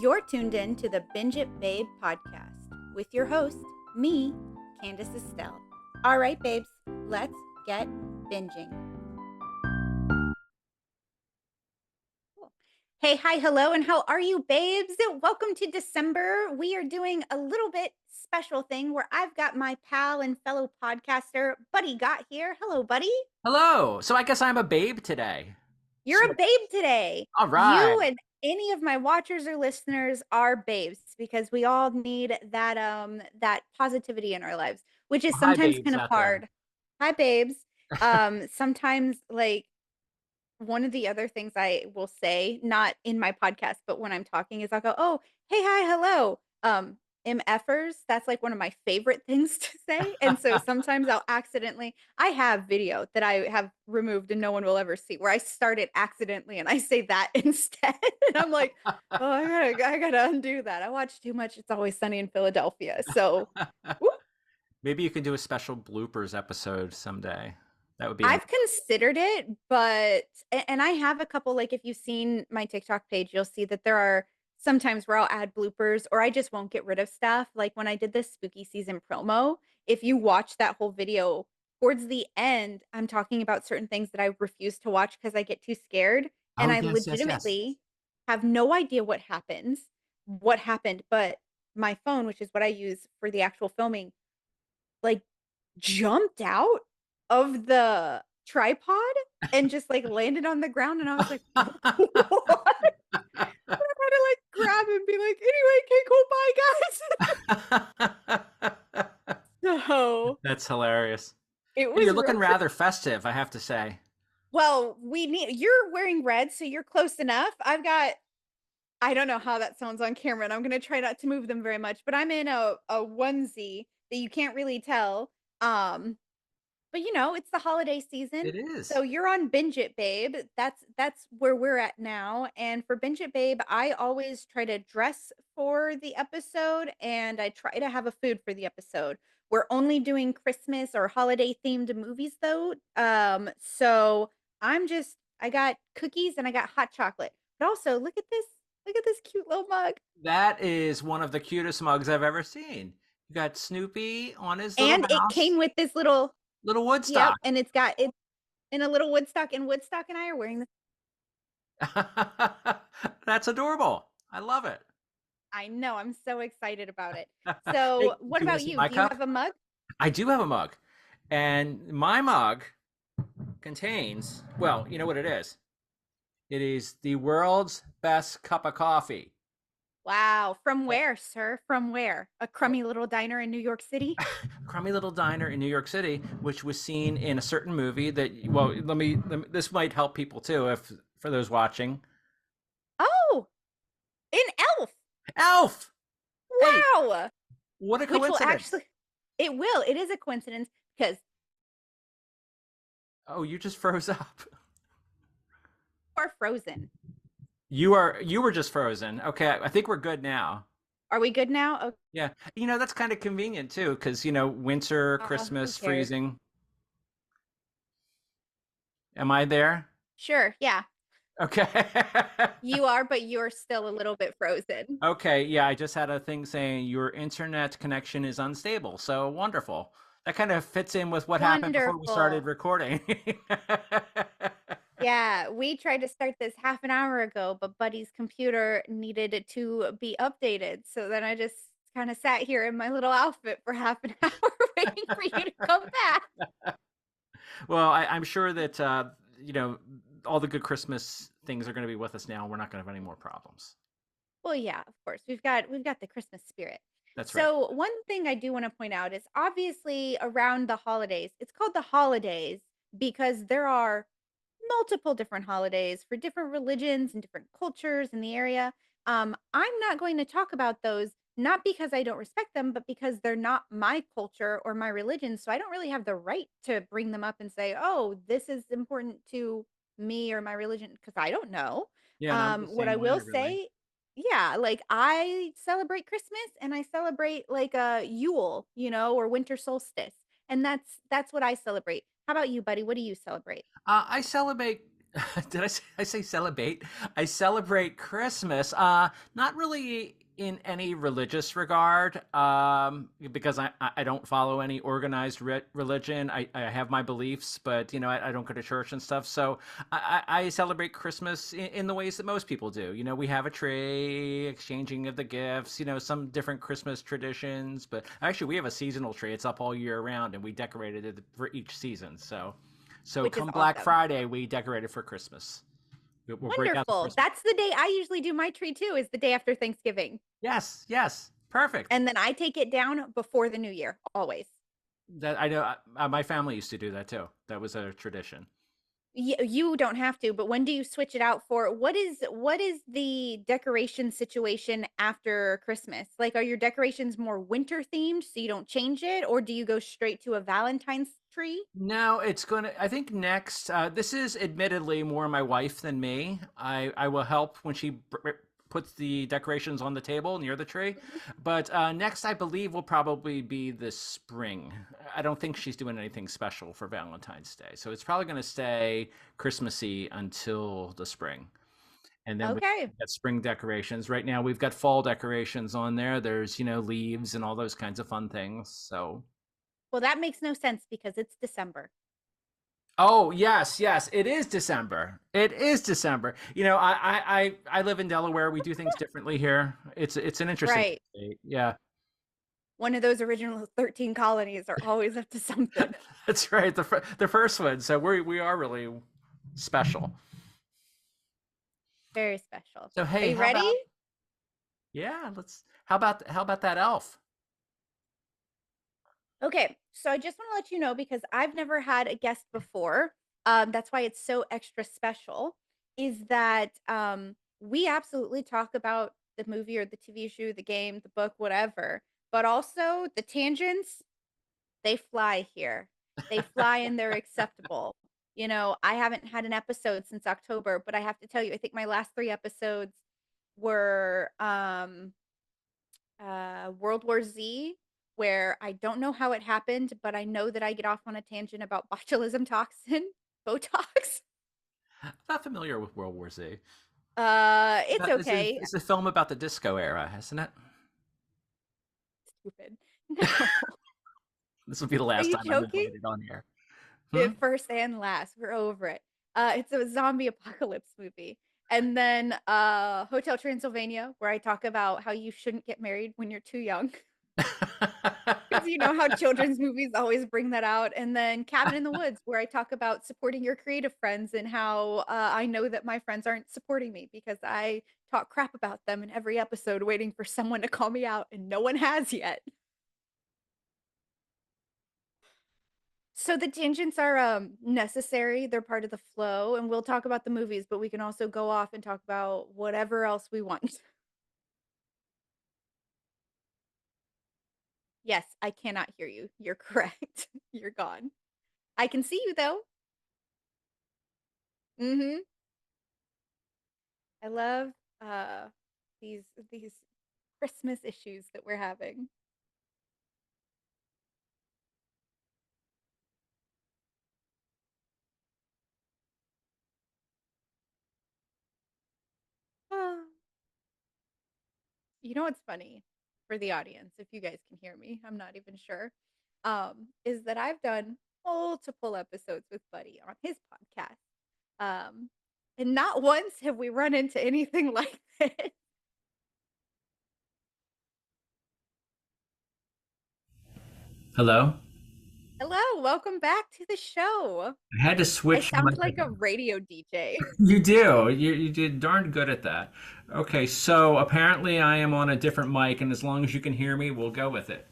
You're tuned in to the Binge It Babe podcast with your host, me, Candace Estelle. All right, babes, let's get binging. Cool. Hey, hi, hello, and how are you, babes? Welcome to December. We are doing a little bit special thing where I've got my pal and fellow podcaster, Buddy Gott here. Hello, buddy. Hello. So I guess I'm a babe today. You're a babe today. All right. You and any of my watchers or listeners are babes because we all need that positivity in our lives, which is Well, hi, sometimes babes kind of out there. hard. Hi, babes. Sometimes like one of the other things I will say, not in my podcast, but when I'm talking is I'll go, "Oh, hey, hi, hello." MFers, that's like one of my favorite things to say. And so sometimes I have video that I have removed and no one will ever see where I started accidentally and I say that instead. And I'm like, oh, I gotta undo that. I watch too much It's Always Sunny in Philadelphia. So whoop. Maybe you can do a special bloopers episode someday. That would be I've considered it, but and I have a couple, like, if you've seen my TikTok page, you'll see that there are sometimes where I'll add bloopers or I just won't get rid of stuff. Like when I did this spooky season promo, if you watch that whole video, towards the end, I'm talking about certain things that I refuse to watch because I get too scared. And Oh, I yes, yes, yes. legitimately have no idea what happened, but my phone, which is what I use for the actual filming, like jumped out of the tripod and just like landed on the ground and I was like, "What?" And I had to like grab and be like, "Anyway, okay, cool, bye guys." So That's hilarious. it Hey, was you're real looking rather festive, I have to say. well, you're wearing red, so you're close enough. I don't know how that sounds on camera, and I'm gonna try not to move them very much, but I'm in a onesie that you can't really tell. Um But, it's the holiday season, It is. so you're on Binge It Babe. That's where we're at now, and for Binge It Babe, I always try to dress for the episode, and I try to have a food for the episode. We're only doing Christmas or holiday-themed movies, though, so I got cookies and I got hot chocolate, but also, look at this cute little mug, That is one of the cutest mugs I've ever seen. You got Snoopy on his little and it mouse, came with this little little yep, Woodstock. and it's in a little Woodstock, and Woodstock and I are wearing the That's adorable. I love it. I know, I'm so excited about it. Hey, So, do what you want about to see you? my Do you cup? have a mug? I do have a mug. And my mug contains, well, you know what it is? It is the world's best cup of coffee. Wow, from where, sir? From where? A crummy little diner in New York City? Crummy little diner in New York City, which was seen in a certain movie that, well, this might help people too, if for those watching. Oh, in Elf. Elf! Hey, Wow. what a Which will coincidence. actually it will. It is a coincidence because Oh, you just froze up. you are frozen. You were just frozen. Okay, I think we're good now. Are we good now? Oh, Yeah. That's kind of convenient too, because, winter, who Christmas, cares? freezing. Am I there? Sure, yeah. Okay. You are, but you're still a little bit frozen. Okay, yeah, I just had a thing saying your internet connection is unstable. So wonderful. That kind of fits in with what happened before we started Wonderful. recording. Yeah, we tried to start this half an hour ago, but Buddy's computer needed it to be updated. So then I just kind of sat here in my little outfit for half an hour waiting for you to come back. Well, I'm sure that all the good Christmas things are going to be with us now. We're not going to have any more problems. Well, yeah, of course. We've got the Christmas spirit. That's right. So one thing I do want to point out is obviously around the holidays. It's called the holidays because there are multiple different holidays for different religions and different cultures in the area. I'm not going to talk about those, not because I don't respect them, but because they're not my culture or my religion. So I don't really have the right to bring them up and say, oh, this is important to me or my religion, because I don't know. Yeah, and I'm the What I same way, will really. say, yeah, like I celebrate Christmas and I celebrate like a Yule, or winter solstice. And that's what I celebrate. How about you, buddy? What do you celebrate? I celebrate. I say celebrate? I celebrate Christmas. Not really in any religious regard, because I don't follow any organized religion. I have my beliefs, but I don't go to church and stuff. So I celebrate Christmas in the ways that most people do. We have a tree, exchanging of the gifts. Some different Christmas traditions. But actually, we have a seasonal tree. It's up all year round, and we decorated it for each season. So which is come Black awesome. Friday, we decorate it for Christmas. We'll break out the Wonderful. Christmas. That's the day I usually do my tree too, is the day after Thanksgiving. Yes, yes, perfect. And then I take it down before the new year, always. That I know. My family used to do that too. That was a tradition. You don't have to, but when do you switch it out for what is the decoration situation after Christmas? Like, are your decorations more winter themed so you don't change it, or do you go straight to a Valentine's tree? No, it's gonna. I think next. This is admittedly more my wife than me. I will help when she puts the decorations on the table near the tree. Mhm. But next, I believe, will probably be the spring. I don't think she's doing anything special for Valentine's Day, so it's probably going to stay Christmassy until the spring. And then we've Okay. got spring decorations. Right now, we've got fall decorations on there. There's leaves and all those kinds of fun things. So. Well, that makes no sense because it's December. Oh yes, yes. It is December. It is December. I live in Delaware. We do things differently here. It's an interesting Right. state. Yeah, One of those original 13 colonies are always up to something. that's right. The first one. So we are really special. Very special. So Are hey, you how ready? about yeah? Let's. How about that elf? Okay, so I just want to let you know because I've never had a guest before. That's why it's so extra special. Is that we absolutely talk about the movie or the TV show, the game, the book, whatever, but also the tangents. They fly here. They fly and they're acceptable. I haven't had an episode since October, but I have to tell you, I think my last 3 episodes were World War Z, where I don't know how it happened, but I know that I get off on a tangent about botulism toxin, Botox. I'm not familiar with World War Z. It's This is okay. it's a film about the disco era, isn't it? Stupid. No. This will be the Are last you time I'm joking? invited on here. Hmm? The first and last. We're over it. It's a zombie apocalypse movie. And then Hotel Transylvania, where I talk about how you shouldn't get married when you're too young. Because you know how children's movies always bring that out, and then Cabin in the Woods, where I talk about supporting your creative friends and how, I know that my friends aren't supporting me because I talk crap about them in every episode waiting for someone to call me out, and no one has yet. So the tangents are, necessary, they're part of the flow, and we'll talk about the movies, but we can also go off and talk about whatever else we want. Yes, I cannot hear you. You're correct. You're gone. I can see you though. Mhm. I love uh these Christmas issues that we're having. Ah. You know what's funny for the audience, if you guys can hear me, I'm not even sure. Is that I've done multiple episodes with Buddy on his podcast. Um, and not once have we run into anything like this. Hello. Hello, welcome back to the show. I had to I switch my. sound like a radio DJ. You do. You did darn good at that. Okay, so apparently I am on a different mic, and as long as you can hear me, we'll go with it.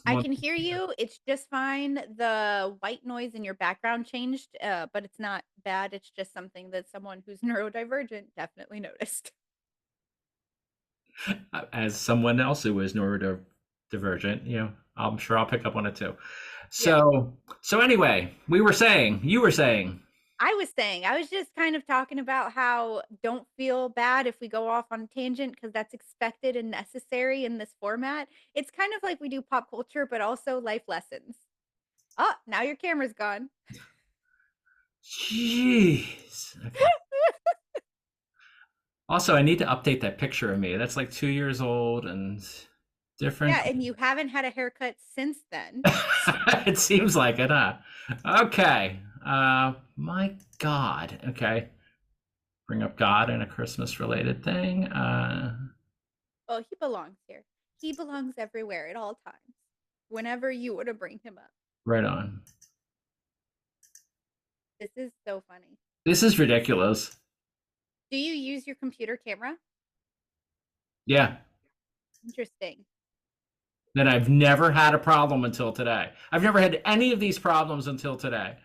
I Well, can hear you. It's just fine. The white noise in your background changed, but it's not bad. It's just something that someone who's neurodivergent definitely noticed. as someone else who is neurodivergent, I'm sure I'll pick up on it too. Yeah. So anyway, you were saying, I was just kind of talking about how don't feel bad if we go off on a tangent because that's expected and necessary in this format. It's kind of like we do pop culture, but also life lessons. Oh, now your camera's gone. Jeez. Okay. Also, I need to update that picture of me. That's like 2 years old and different. Yeah, and you haven't had a haircut since then. So It seems like it, huh? Okay. My God. Okay. Bring up God in a Christmas related thing. oh, he belongs here. He belongs everywhere at all times. Whenever you want to bring him up. Right on. This is so funny. This is ridiculous. Do you use your computer camera? Yeah. Interesting. That I've never had a problem until today. I've never had any of these problems until today.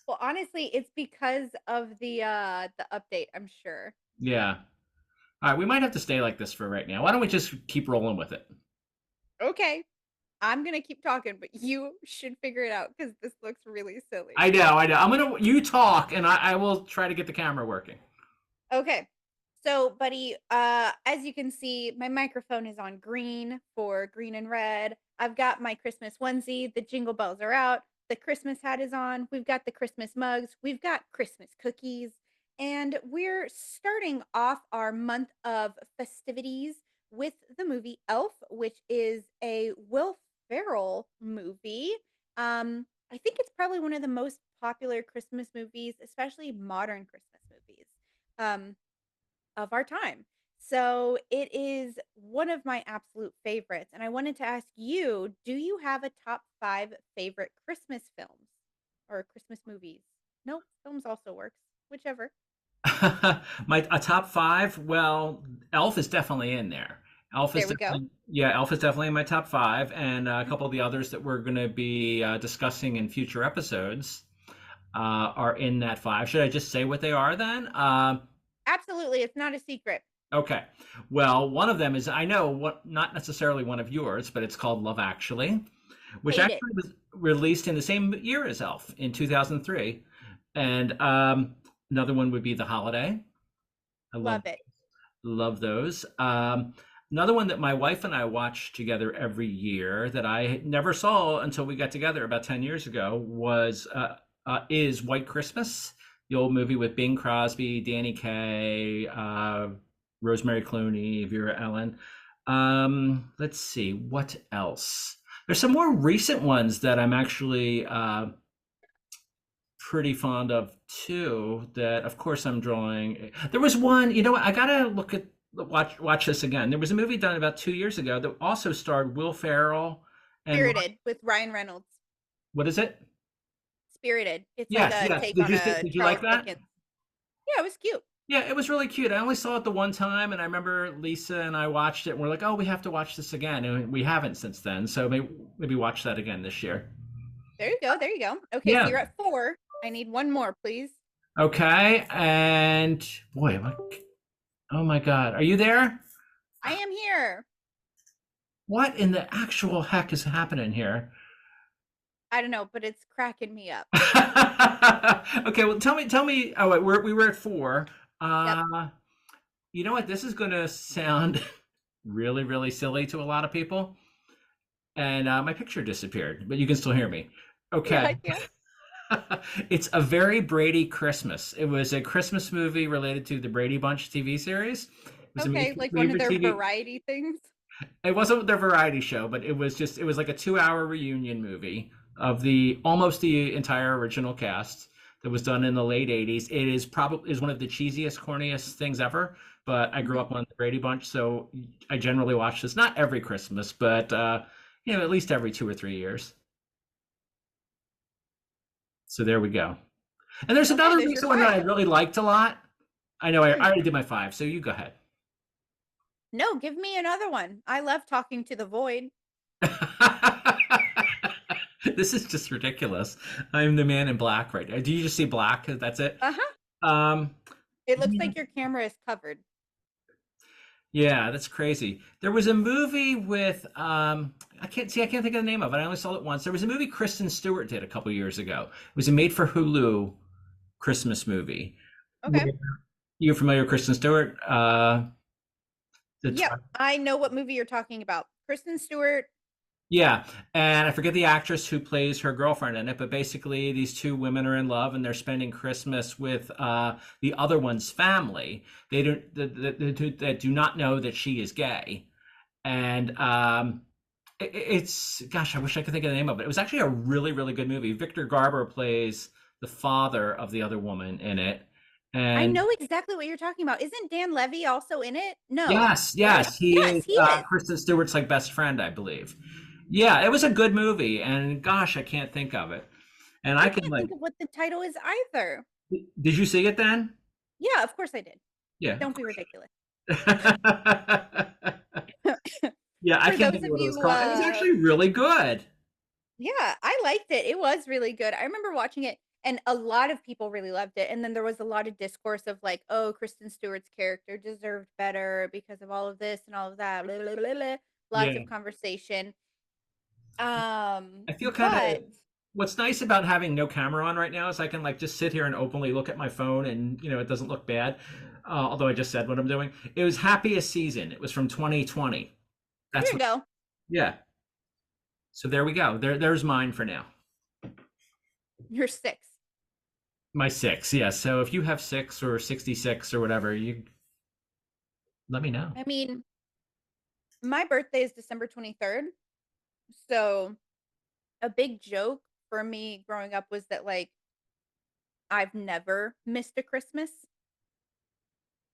Well, honestly, it's because of the update, I'm sure. Yeah. All right, we might have to stay like this for right now. Why don't we just keep rolling with it? Okay. I'm gonna keep talking, but you should figure it out because this looks really silly. I know, I know. You talk and I will try to get the camera working. Okay. So, buddy, as you can see, my microphone is on green for green and red. I've got my Christmas onesie. The jingle bells are out. The Christmas hat is on. We've got the Christmas mugs. We've got Christmas cookies. And we're starting off our month of festivities with the movie Elf, which is a Will Ferrell movie. I think it's probably one of the most popular Christmas movies, especially modern Christmas movies. Um, of our time. So it is one of my absolute favorites. And I wanted to ask you, do you have a top five favorite Christmas films or Christmas movies? Nope, films also works. Whichever. My a top five. Well, Elf is definitely in there. Elf is There we go. definitely yeah. Elf is definitely in my top five, and a couple of the others that we're going to be discussing in future episodes are in that five. Should I just say what they are then? Absolutely. It's not a secret. Okay. Well, one of them is I know what not necessarily one of yours, but it's called Love Actually, which Hate it. actually was released in the same year as Elf in 2003. And another one would be The Holiday. I Love it. love those. Another one that my wife and I watch together every year that I never saw until we got together about 10 years ago was is White Christmas, the old movie with Bing Crosby, Danny Kaye, Rosemary Clooney, Vera Ellen. Let's see, what else? There's some more recent ones that I'm actually pretty fond of too. That of course I'm drawing. There was one, you know what? I gotta look at watch this again. There was a movie done about 2 years ago that also starred Will Ferrell and Spirited with Ryan Reynolds. what is it? Spirited. It's like Yes, a yes. take on a Did you like Charles that? Dickens. Yeah, it was cute. Yeah, it was really cute. I only saw it the one time, and I remember Lisa and I watched it, and we're like, "Oh, we have to watch this again," and we haven't since then. So maybe watch that again this year. There you go. There you go. Okay, so Yeah. you're at four. I need one more, please. Okay. And boy, oh my God, are you there? I am here. What in the actual heck is happening here? I don't know, but it's cracking me up. Okay, well, tell me. Oh, wait, we were at four. Yep. Uh, you know what? This is going to sound really, really silly to a lot of people. And my picture disappeared, but you can still hear me. Yeah, Okay. I can. It's A Very Brady Christmas. It was a Christmas movie related to the Brady Bunch TV series. It was a Okay, like one made of for their TV. variety things. It wasn't their variety show, but it was like a 2 hour reunion movie of the almost the entire original cast that was done in the late 80s. It is probably is one of the cheesiest, corniest things ever, but I grew Mhm. up on the Brady Bunch, so I generally watch this not every Christmas, but at least every 2 or 3 years. So there we go. And there's Okay, another there's your recent one that I five. really liked a lot. I know I Hmm. already did my five, so you go ahead. No, give me another one. I love talking to the void. This is just ridiculous. I'm the man in black right now. Do you just see black? That's it. Uh-huh. Um, It looks like your camera is covered. yeah, that's crazy. There was a movie with I can't think of the name of it. I only saw it once. There was a movie Kristen Stewart did a couple years ago. It was a made for Hulu Christmas movie. Okay. You're familiar with Kristen Stewart? The Yep. I know what movie you're talking about. Kristen Stewart. Yeah, and I forget the actress who plays her girlfriend in it, but basically these two women are in love and they're spending Christmas with the other one's family. They don't that do not know that she is gay, and it's gosh, I wish I could think of the name of it. It was actually a really really good movie. Victor Garber plays the father of the other woman in it, I and know exactly what you're talking about. Isn't Dan Levy also in it? No, yes, right? yes, he is Yes, he is. Kristen Stewart's like best friend, I believe. Yeah, it was a good movie, and gosh, I can't think of it. And I I can can't like, think of what the title is either. did you see it then? Yeah, of course I did. Yeah, of Don't be ridiculous. course. Yeah, I For can't those think of of what it was you, called. It was actually really good. yeah, I liked it. It was really good. I remember watching it, and a lot of people really loved it. And then there was a lot of discourse of like, "Oh, Kristen Stewart's character deserved better because of all of this and all of that." Blah, blah, blah, blah. Lots Yeah, of conversation. I feel kind of. But What's nice about having no camera on right now is I can like just sit here and openly look at my phone, and it doesn't look bad. Although I just said what I'm doing. It was Happiest Season. It was from 2020. there That's you what. go. Yeah. So there we go. There's mine for now. You're 6. My six. Yeah. So if you have six or 66 or whatever, you let me know. I mean, my birthday is December 23rd. So a big joke for me growing up was that like I've never missed a Christmas.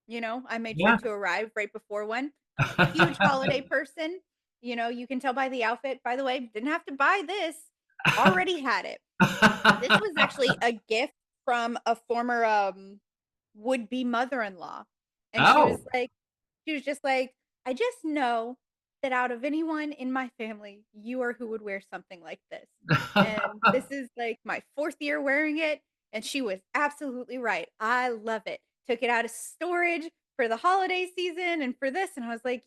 I made sure Yeah. to arrive right before one. I'm a huge holiday person. You can tell by the outfit. By the way, didn't have to buy this. Already had it. This was actually a gift from a former would-be mother-in-law. And Oh. she was just like, I just know that out of anyone in my family, you are who would wear something like this. And this is like my 4th year wearing it. And she was absolutely right. I love it. Took it out of storage for the holiday season and for this. And I was like,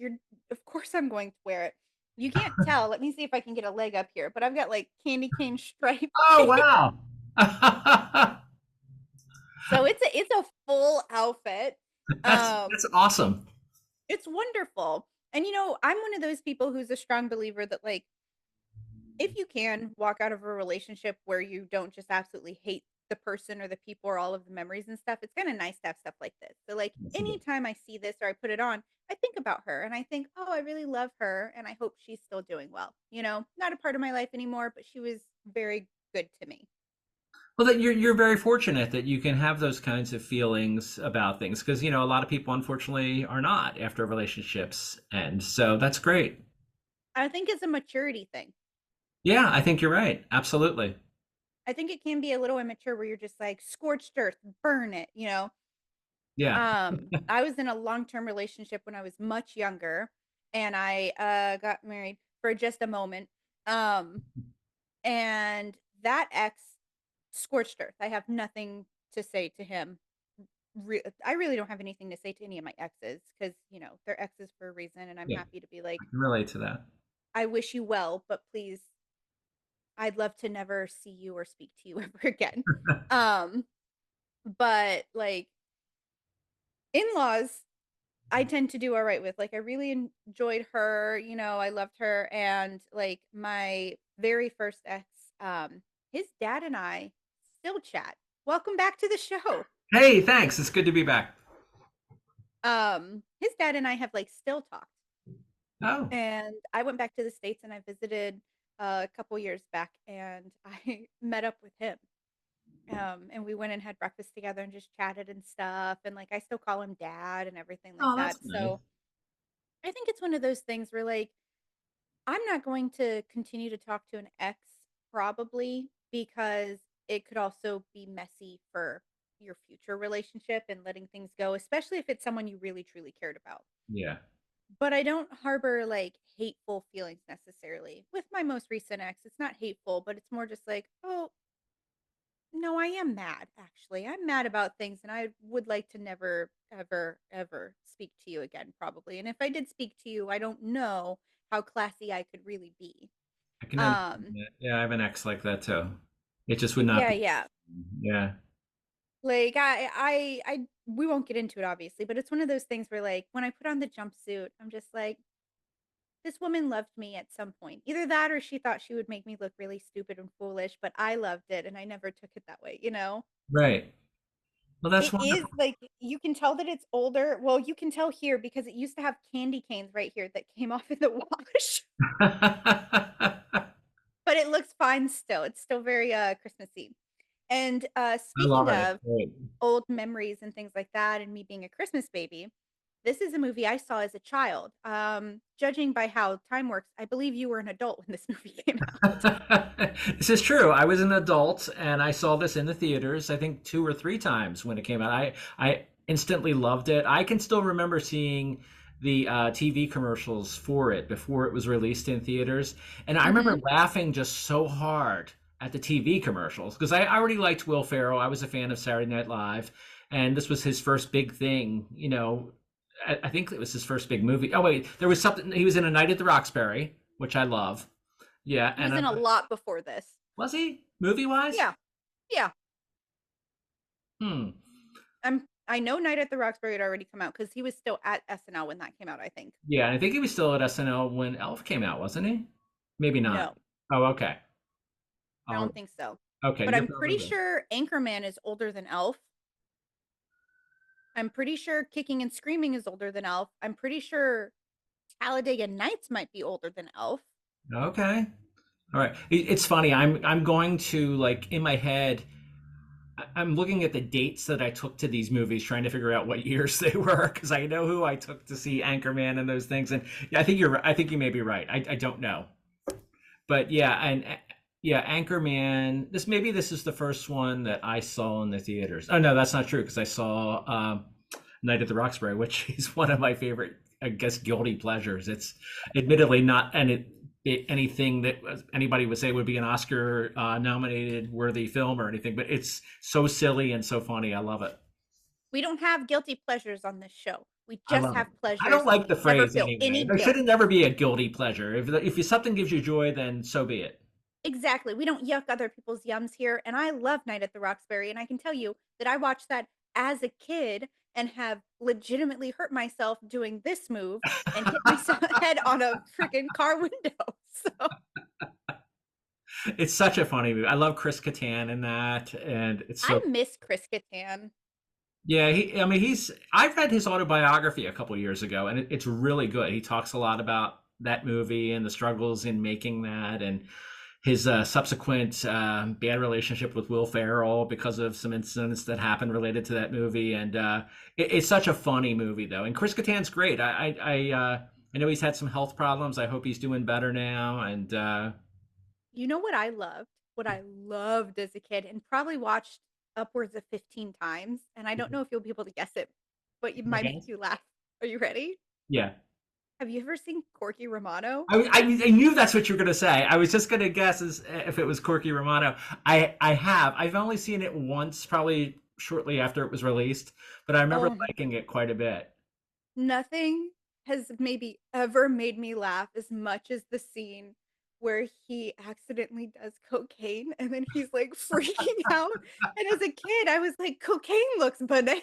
of course I'm going to wear it. You can't tell. Let me see if I can get a leg up here. But I've got like candy cane stripe. Oh wow. So it's a full outfit. That's Um, awesome. it's wonderful. And I'm one of those people who's a strong believer that like if you can walk out of a relationship where you don't just absolutely hate the person or the people or all of the memories and stuff, it's kind of nice to have stuff like this. So like Yes, it is. anytime I see this or I put it on, I think about her and I think, "Oh, I really love her and I hope she's still doing well." Not a part of my life anymore, but she was very good to me. Well, that you're very fortunate that you can have those kinds of feelings about things because a lot of people unfortunately are not after relationships end. So that's great. I think it's a maturity thing. Yeah, I think you're right. Absolutely. I think it can be a little immature where you're just like scorched earth, burn it. Yeah. I was in a long-term relationship when I was much younger, and I got married for just a moment. Um, and that ex scorched earth. I have nothing to say to him. I really don't have anything to say to any of my exes because they're exes for a reason, and I'm Yeah, happy to be like, I can relate to that. I wish you well, but please, I'd love to never see you or speak to you ever again. Um, but like in-laws I tend to do all right with. Like, I really enjoyed her, I loved her, and, like, my very first ex, his dad and I still chat. Welcome back to the show. Hey, thanks. It's good to be back. His dad and I have, like, still talked, Oh. and I went back to the States and I visited a couple years back, and I met up with him, and we went and had breakfast together and just chatted and stuff, and, like, I still call him dad and everything like Oh, that, that's nice. so I think it's one of those things where, like, I'm not going to continue to talk to an ex probably because it could also be messy for your future relationship and letting things go, especially if it's someone you really truly cared about. Yeah. But I don't harbor like hateful feelings necessarily. With my most recent ex, it's not hateful, but it's more just like, oh, no, I am mad actually. I'm mad about things and I would like to never, ever, ever speak to you again, probably. And if I did speak to you, I don't know how classy I could really be. I can understand Um, that. Yeah, I have an ex like that too. It just would not yeah, be. yeah. Yeah. Like we won't get into it obviously, but it's one of those things where like when I put on the jumpsuit, I'm just like, this woman loved me at some point. Either that or she thought she would make me look really stupid and foolish, but I loved it and I never took it that way, you know? Right. Well, that's It is wonderful. like you can tell that it's older. Well, you can tell here because it used to have candy canes right here that came off in the wash, I but it looks fine still. It's still very Christmassy. And love speaking it. It's of great. old memories and things like that and me being a Christmas baby, this is a movie I saw as a child. Judging by how time works, I believe you were an adult when this movie came out. This is true. I was an adult and I saw this in the theaters, I think 2 or 3 times when it came out. I instantly loved it. I can still remember seeing the TV commercials for it before it was released in theaters. And I remember Mhm. laughing just so hard at the TV commercials because I already liked Will Ferrell. I was a fan of Saturday Night Live. And this was his first big thing, I think it was his first big movie. Oh wait, there was something. He was in A Night at the Roxbury, which I love. Yeah, He and was in a lot before this. was he movie wise? Yeah. Yeah. Hmm. I know Night at the Roxbury had already come out because he was still at SNL when that came out, I think. Yeah, I think he was still at SNL when Elf came out, wasn't he? Maybe not. No, Oh, okay. I Oh, don't think so. okay. But You're I'm probably pretty right. sure Anchorman is older than Elf. I'm pretty sure Kicking and Screaming is older than Elf. I'm pretty sure Talladega Nights might be older than Elf. Okay. All right. It's funny. I'm going to like in my head. I'm looking at the dates that I took to these movies, trying to figure out what years they were, because I know who I took to see Anchorman and those things. And yeah, I think you're. I think you may be right. I don't know, but yeah, and yeah, Anchorman. This is the first one that I saw in the theaters. Oh no, that's not true because I saw Night at the Roxbury, which is one of my favorite, I guess, guilty pleasures. It's admittedly not anything that anybody would say would be an Oscar nominated worthy film or anything, but it's so silly and so funny. I love it. We don't have guilty pleasures on this show. We I just love it. have I don't pleasures and like we the never phrase feel anyway. any There should guilt. never be a guilty pleasure. If something gives you joy, then so be it. Exactly. We don't yuck other people's yums here. And I love Night at the Roxbury. And I can tell you that I watched that as a kid and have legitimately hurt myself doing this move and hit my head on a freaking car window. So It's such a funny movie. I love Chris Kattan in that, and it's I so miss Chris Kattan. yeah. I mean, I read his autobiography a couple years ago, and it's really good. He talks a lot about that movie and the struggles in making that, and his subsequent bad relationship with Will Ferrell because of some incidents that happened related to that movie. And it's such a funny movie, though. And Chris Kattan's great. I know he's had some health problems. I hope he's doing better now. And You know what I loved? What I loved as a kid and probably watched upwards of 15 times. And I don't know if you'll be able to guess it, but it might make okay, you laugh. Are you ready? yeah. Have you ever seen Corky Romano? I knew that's what you were going to say. I was just going to guess if it was Corky Romano. I have. I've only seen it once, probably shortly after it was released, but I remember Oh, liking it quite a bit. nothing has maybe ever made me laugh as much as the scene where he accidentally does cocaine and then he's like freaking out. And as a kid, I was like, cocaine looks bananas.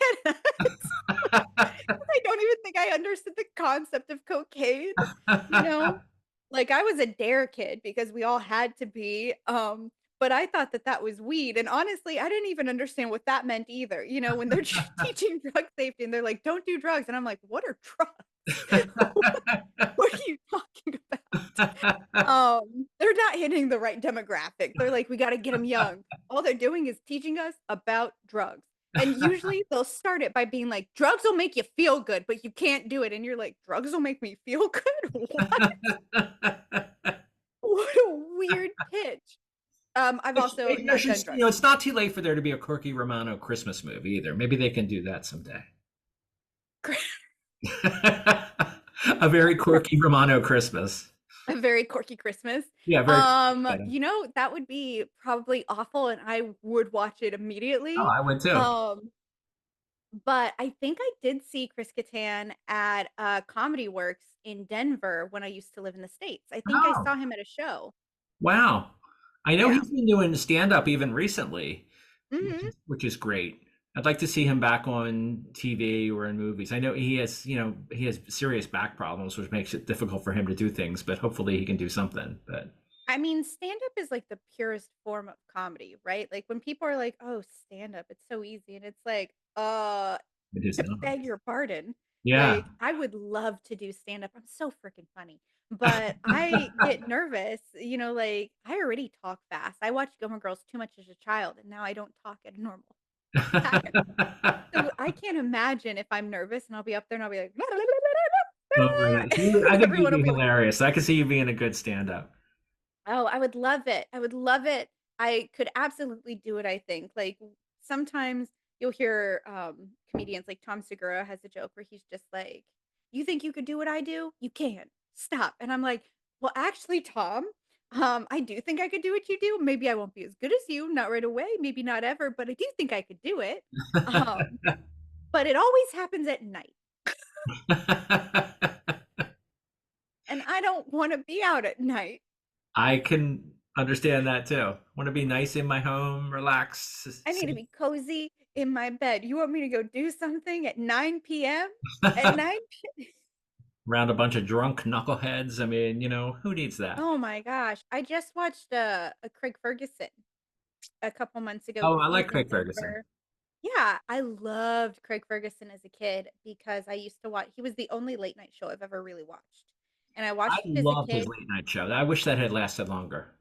I don't even think I understood the concept of cocaine, you know? Like, I was a dare kid because we all had to be, but I thought that that was weed, and honestly, I didn't even understand what that meant either, you know, when they're teaching drug safety and they're like, "Don't do drugs," and I'm like, "What are drugs? What are you talking about?" They're not hitting the right demographic. They're like, "We gotta get them young." All they're doing is teaching us about drugs. And usually they'll start it by being like, "Drugs will make you feel good, but you can't do it." And you're like, "Drugs will make me feel good? What? What a weird pitch." I've also There not should, done drugs. it's not too late for there to be a Corky Romano Christmas movie either. Maybe they can do that someday. A very Corky Romano Christmas. A very quirky Christmas. Yeah, very. Oh, That would be probably awful, and I would watch it immediately. I would too. Um, but I think I did see Chris Kattan at, Comedy Works in Denver when I used to live in the States. I think I Oh, saw him at a show. wow. I know Yeah. he's been doing stand up even recently, Mhm. which is great. I'd like to see him back on TV or in movies. I know he has serious back problems, which makes it difficult for him to do things, but hopefully he can do something. But I mean, stand-up is, like, the purest form of comedy, right? Like, when people are like, "Oh, stand-up, it's so easy," and it's like, it is I not. beg your pardon. Yeah. Like, I would love to do stand-up, I'm so freaking funny, but I get nervous, like, I already talk fast. I watched Gilmore Girls too much as a child, and now I don't talk at a normal pattern. So, I can't imagine if I'm nervous and I'll be up there and I'll be like, Oh my God. I and think you'd everyone will be be like, hilarious. I could see you being a good stand-up. "Oh, I would love it. I would love it." I could absolutely do it, I think. Like, sometimes you'll hear, comedians like Tom Segura has a joke where he's just like, "You think you could do what I do? You can't. Stop." And I'm like, "Well, actually, Tom, I do think I could do what you do. Maybe I won't be as good as you, not right away, maybe not ever, but I do think I could do it. Um, but it always happens at night, and I don't wanna be out at night. I can understand that too. Want to be nice in my home, relax, I need to sit be cozy in my bed. You want me to go do something at 9 p.m.? At 9 p. around a bunch of drunk knuckleheads. I mean, who needs that? Oh my gosh. I just watched a Craig Ferguson a couple months ago Oh, because I he was like in Craig Ferguson. Denver. Yeah, I loved Craig Ferguson as a kid because I used to watch he was the only late night show I've ever really watched. And I I watched it as a loved his kid. late night show. I wish that had lasted longer.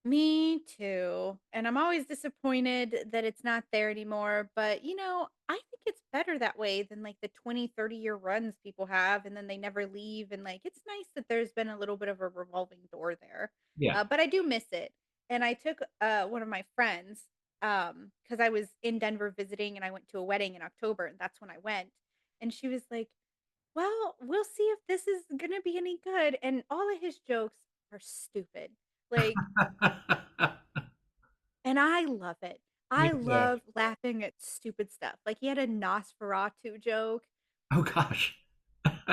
Me too. And I'm always disappointed that it's not there anymore. But, I think it's better that way than like the 20, 30-year runs people have and then they never leave. And like, it's nice that there's been a little bit of a revolving door there. Yeah. But I do miss it. And I took one of my friends because I was in Denver visiting and I went to a wedding in October and that's when I went. And she was like, well, we'll see if this is going to be any good. And all of his jokes are stupid. Like, and I love it. Me I too. love laughing at stupid stuff. Like, he had a Nosferatu joke, Oh gosh.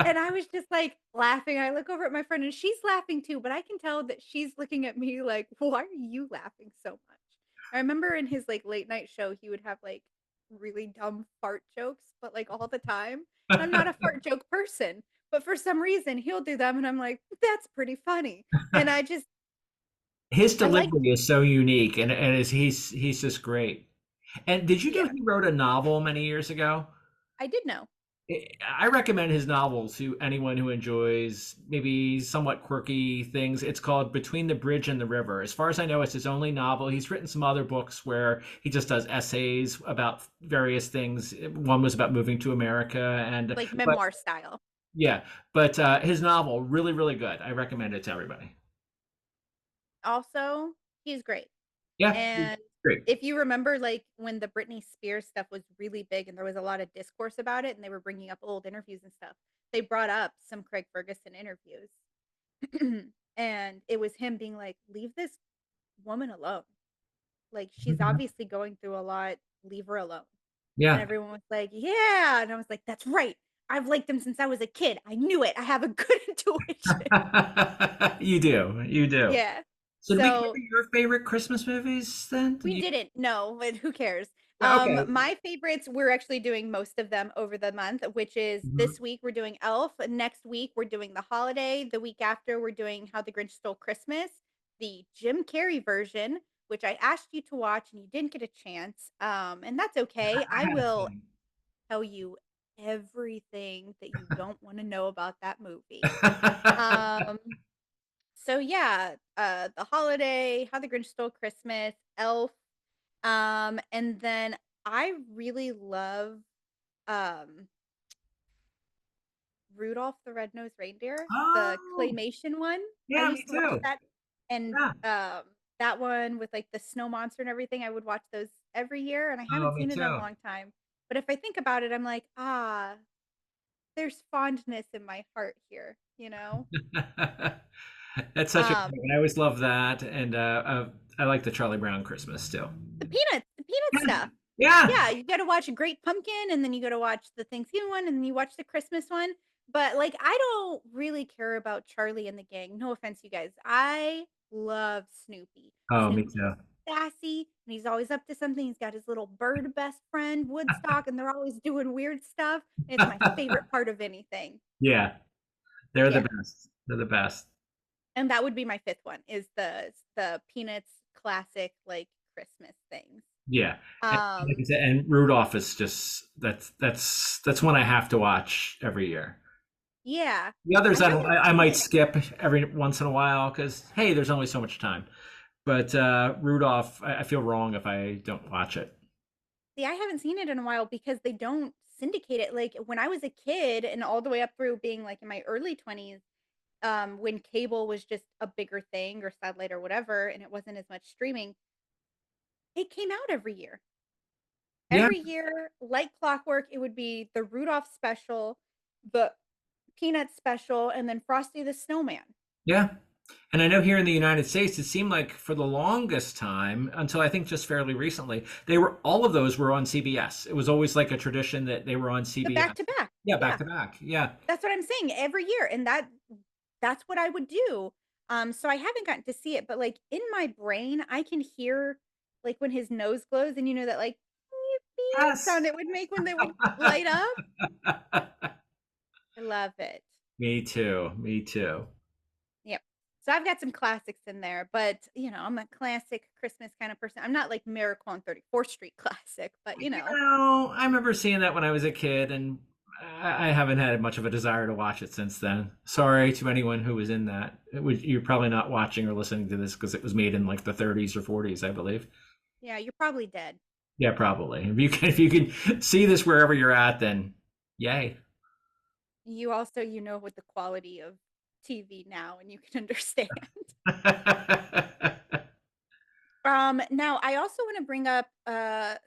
and I was just, like, laughing. I look over at my friend, and she's laughing too, but I can tell that she's looking at me like, "Why are you laughing so much?" I remember in his, like, late night show, he would have, like, really dumb fart jokes, but, like, all the time, and I'm not a fart joke person, but for some reason, he'll do them, and I'm like, "That's pretty funny," and His I like delivery is so unique, and he's just great. And did you know yeah, he wrote a novel many years ago? I did know. I recommend his novel to anyone who enjoys maybe somewhat quirky things. It's called Between the Bridge and the River. As far as I know, it's his only novel. He's written some other books where he just does essays about various things. One was about moving to America, and Like, but memoir style. yeah, but his novel really really good. I recommend it to everybody. Also, he's great. Yeah, And great. if you remember, like, when the Britney Spears stuff was really big and there was a lot of discourse about it and they were bringing up old interviews and stuff, they brought up some Craig Ferguson interviews. And it was him being like, "Leave this woman alone. Like, she's obviously going through a lot. Leave her alone." And Yeah, everyone was like, "Yeah." And I was like, "That's right. I've liked him since I was a kid. I knew it. I have a good intuition." you do, you do. Yeah. So did we cover So your favorite Christmas movies then? Did we you? didn't, no, but who cares? Yeah, okay. My favorites, we're actually doing most of them over the month, which is Mhm. this week we're doing Elf, next week we're doing The Holiday, the week after we're doing How the Grinch Stole Christmas, the Jim Carrey version, which I asked you to watch and you didn't get a chance, and that's okay. I I had a will feeling. tell you everything that you don't wanna know about that movie. Um, so yeah, The Holiday, How the Grinch Stole Christmas, Elf, and then I really love, um, Rudolph the Red-Nosed Reindeer, the Oh, claymation one. I yeah, me used to watch too. that, and, Yeah. that one with, like, the snow monster and everything, I would watch those every year, and I Oh, haven't me seen it in a too. long time. But if I think about it, I'm like, "Ah, there's fondness in my heart here," you know? That's such a good Um, one. I always love that, and I like the Charlie Brown Christmas too. the peanut Yeah, stuff. yeah. Yeah, you gotta watch a Great Pumpkin, and then you gotta watch the Thanksgiving one, and then you watch the Christmas one, but, like, I don't really care about Charlie and the Gang, no offense, you guys. I love Snoopy. Oh, me Snoopy too. sassy and he's always up to something. He's got his little bird best friend, Woodstock, and they're always doing weird stuff. And it's my favorite part of anything. Yeah, they're the Yeah. best. They're the best. And that would be my fifth one is the Peanuts classic like Christmas things. Yeah, and, like Um, I said, and Rudolph is just that's one I have to watch every year. yeah. The I others haven't I seen might it. skip every once in a while because hey, there's only so much time. But Rudolph, I feel wrong if I don't watch it. See, I haven't seen it in a while because they don't syndicate it. Like when I was a kid and all the way up through being like in my early 20s, when cable was just a bigger thing or satellite or whatever, and it wasn't as much streaming, it came out every year. Yeah, Every year, like clockwork, it would be the Rudolph special, the Peanuts special, and then Frosty the Snowman. yeah. And I know here in the United States, it seemed like for the longest time, until I think just fairly recently, they were all of those were on CBS. It was always like a tradition that they were on The CBS. back to back. Yeah, back Yeah, to back. Yeah. that's what I'm saying. Every year, and that's what I would do. So I haven't gotten to see it, but like in my brain, I can hear like when his nose glows, and you know that like beep beep sound Yes. it would make when they would light up. I love it. Me too. Me too. Yep. So I've got some classics in there, but I'm a classic Christmas kind of person. I'm not like Miracle on 34th Street classic, but I remember seeing that when I was a kid, and I haven't had much of a desire to watch it since then. Sorry to anyone who was in that. You're probably not watching or listening to this because it was made in like the 30s or 40s, I believe. yeah, you're probably dead. Yeah, probably. If you can see this wherever you're at, then yay. You also, with the quality of TV now and you can understand. Now I also want to bring up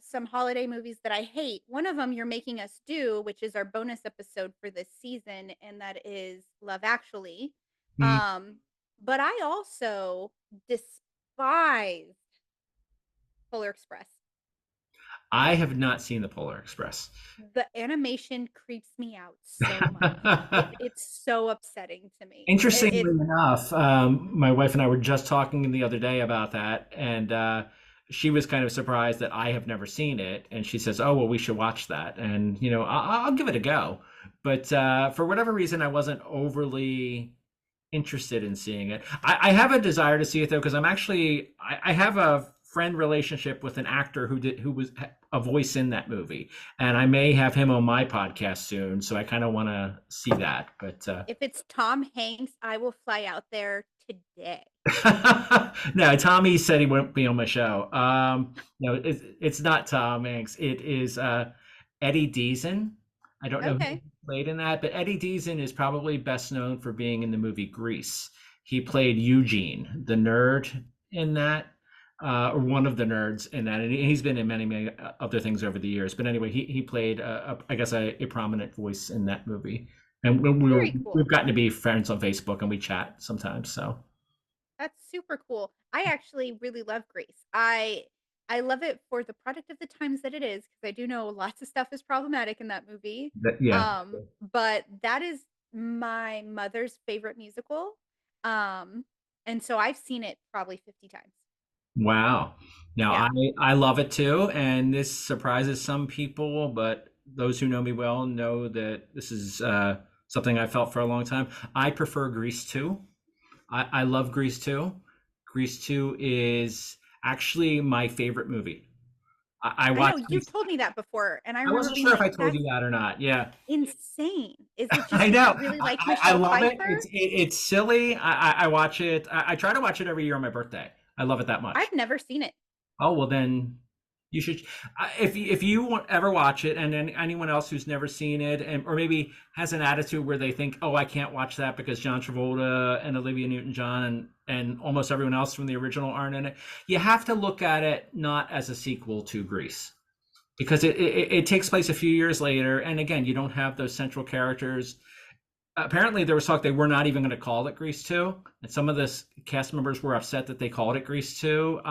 some holiday movies that I hate. One of them you're making us do, which is our bonus episode for this season, and that is Love Actually. Mm, Um, but I also despise Polar Express. I have not seen the Polar Express. The animation creeps me out so much. It's so upsetting to me. Interestingly enough, my wife and I were just talking the other day about that, and she was kind of surprised that I have never seen it, and she says, "Oh, well, we should watch that." And I'll give it a go, but for whatever reason, I wasn't overly interested in seeing it. I have a desire to see it though, because I have a friend relationship with an actor who was a voice in that movie, and I may have him on my podcast soon. So I kind of want to see that. But If it's Tom Hanks, I will fly out there today. no, Tommy said he won't be on my show. No, it's not Tom Hanks. It is Eddie Deason. I don't know who Okay. played in that, but Eddie Deason is probably best known for being in the movie Grease. He played Eugene, the nerd in that, or one of the nerds in that, and he's been in many, many other things over the years. But anyway, he played, I guess, a prominent voice in that movie. And Very cool. we've gotten to be friends on Facebook, and we chat sometimes. So That's super cool. I actually really love Grease. I love it for the product of the times that it is because I do know lots of stuff is problematic in that movie. yeah. But that is my mother's favorite musical. Um, and so I've seen it probably 50 times. Wow. Now Yeah. I love it too, and this surprises some people, but those who know me well know that this is something I felt for a long time. I prefer Grease 2. I love Grease 2. Grease 2 is actually my favorite movie. I I know watched you've told me that before, and I I remember wasn't being sure if like, I told "That's you that or not. Yeah. insane." Is it just I because know. you really like I Michelle love it. Pfeiffer? It's silly. I watch it. I try to watch it every year on my birthday. I love it that much. I've never seen it. Oh, well then you should if you ever watch it, and then anyone else who's never seen it, and or maybe has an attitude where they think, "Oh, I can't watch that because John Travolta and Olivia Newton-John and almost everyone else from the original aren't in it." You have to look at it not as a sequel to Grease because it takes place a few years later, and again, you don't have those central characters. Apparently, there was talk they were not even going to call it Grease 2, and some of the cast members were upset that they called it Grease 2.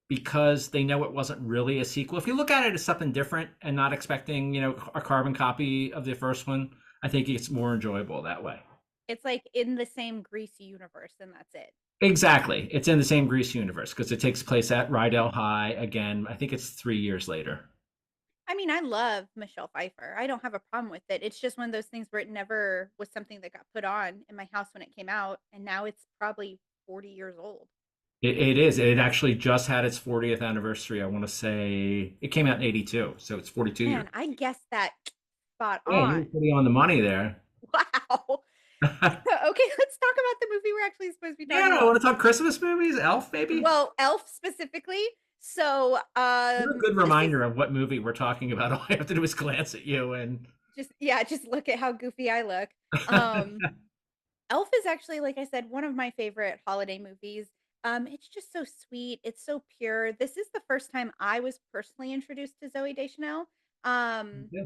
Because they know it wasn't really a sequel. If you look at it as something different and not expecting, a carbon copy of the first one, I think it's more enjoyable that way. It's like in the same Grease universe, and that's it. Exactly. It's in the same Grease universe because it takes place at Rydell High again. I think it's 3 years later. I mean, I love Michelle Pfeiffer. I don't have a problem with it. It's just one of those things where it never was something that got put on in my house when it came out, and now it's probably 40 years old. It is. It actually just had its 40th anniversary. I want to say it came out in 82, so it's 42 years. Man, I guessed that spot Yeah, you were on. pretty on the money there. Wow. Okay, let's talk about the movie we're actually supposed to be talking Yeah, I about. want to talk Christmas movies. Elf, maybe. Well, Elf specifically. So, What a good this is reminder of what movie we're talking about. All I have to do is glance at you and just yeah, just look at how goofy I look. Um, Elf is actually, like I said, one of my favorite holiday movies. It's just so sweet. It's so pure. This is the first time I was personally introduced to Zoe Deschanel. Um, yeah.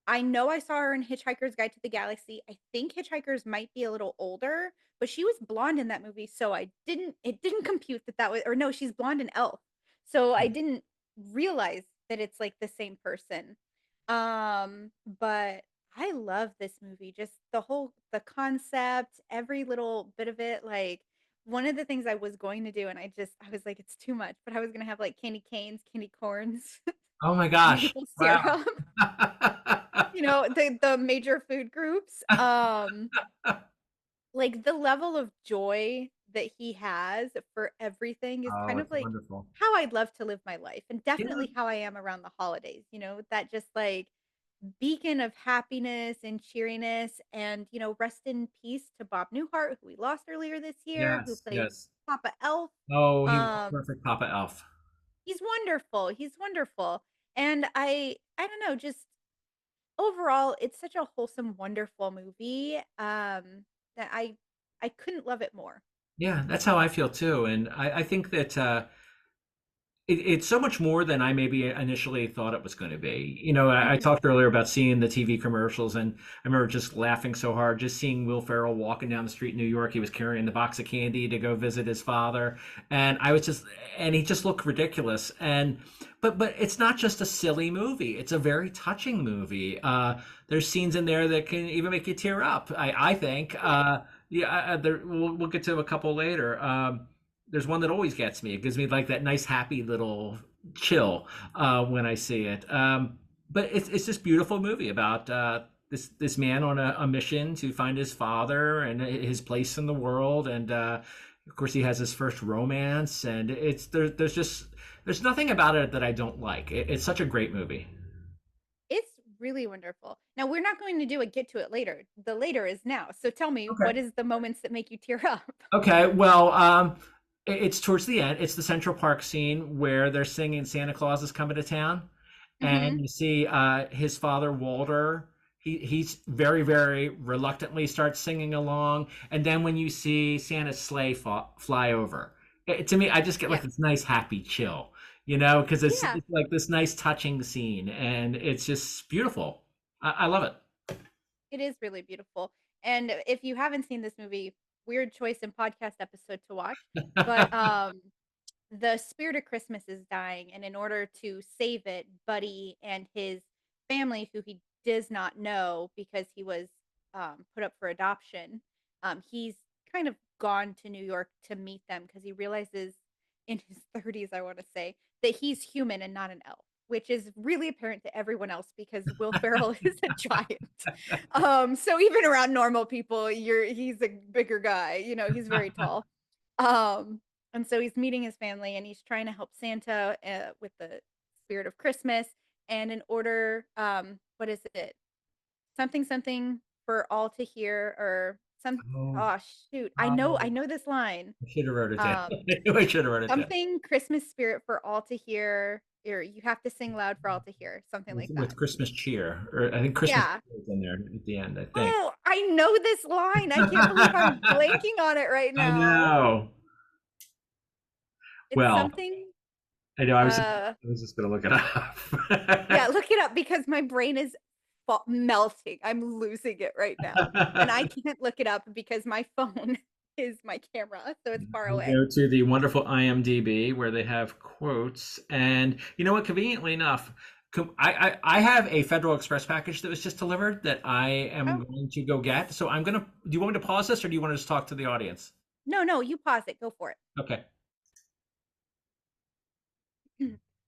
I know I saw her in Hitchhiker's Guide to the Galaxy. I think Hitchhikers might be a little older, but she was blonde in that movie, so I didn't it didn't compute that that was or no, she's blonde in Elf. So I didn't realize that it's like the same person. But I love this movie. Just the concept, every little bit of it. Like one of the things I was going to do, and I was like, it's too much, but I was gonna have like candy canes, candy corns, Oh my gosh. maple Wow. syrup, the major food groups. Like the level of joy that he has for everything is Oh, kind of it's like wonderful. how I'd love to live my life and Yeah. definitely how I am around the holidays, that just like beacon of happiness and cheeriness and rest in peace to Bob Newhart who we lost earlier this year who Yes. played Yes. Papa Elf. Oh, he was Um perfect Papa Elf. he's wonderful. He's wonderful. And I don't know, just overall, it's such a wholesome, wonderful movie, that I couldn't love it more. Yeah, that's how I feel too. And I think that it's so much more than I maybe initially thought it was going to be. I Mhm. talked earlier about seeing the TV commercials, and I remember just laughing so hard, just seeing Will Ferrell walking down the street in New York. He was carrying the box of candy to go visit his father, and and he just looked ridiculous. But it's not just a silly movie; it's a very touching movie. There's scenes in there that can even make you tear up. I think. Yeah, we'll get to a couple later. There's one that always gets me. It gives me like that nice, happy little chill when I see it. But it's this beautiful movie about this man on a mission to find his father and his place in the world, and of course he has his first romance, and there's nothing about it that I don't like. It's such a great movie. It's really wonderful. Now, we're not going to do a get to it later. The later is now. So tell me, Okay. what is the moments that make you tear up? Okay, well, it's towards the end. It's the Central Park scene where they're singing "Santa Claus is Coming to Town," and Mhm. you see his father Walter. He's very very reluctantly starts singing along, and then when you see Santa's sleigh fly over, to me, I just get like Yeah. this nice happy chill, because Yeah. it's like this nice touching scene, and it's just beautiful. I love it. It is really beautiful. And if you haven't seen this movie, weird choice in podcast episode to watch, but the spirit of Christmas is dying, and in order to save it, Buddy and his family, who he does not know because he was put up for adoption, he's kind of gone to New York to meet them because he realizes in his 30s, I want to say, that he's human and not an elf. Which is really apparent to everyone else because Will Ferrell is a giant. So even around normal people, he's a bigger guy. He's very tall. Um, and so he's meeting his family and he's trying to help Santa with the spirit of Christmas. And in order, what is it? Something, something for all to hear or some, Oh, oh, shoot. I oh, know this line. I should have wrote it down. Um, I knew I should have wrote it down. Something Christmas spirit for all to hear, or you have to sing loud for all to hear, something like that. With Christmas cheer, or I think Christmas Yeah. cheer is in there at the end. I think. Oh, I know this line. I can't believe I'm blanking on it right I now. know. It's Well, something, I know. uh, I was just gonna look it yeah, up. look it up because my brain is melting. I'm losing it right now. And I can't look it up because my phone is my camera, so it's far We away. go to the wonderful IMDb where they have quotes, and you know what? Conveniently enough, I have a Federal Express package that was just delivered that I am Oh, going to go get. So I'm gonna. Do you want me to pause this, or do you want to just talk to the audience? No, no, you pause it. Go for it. Okay.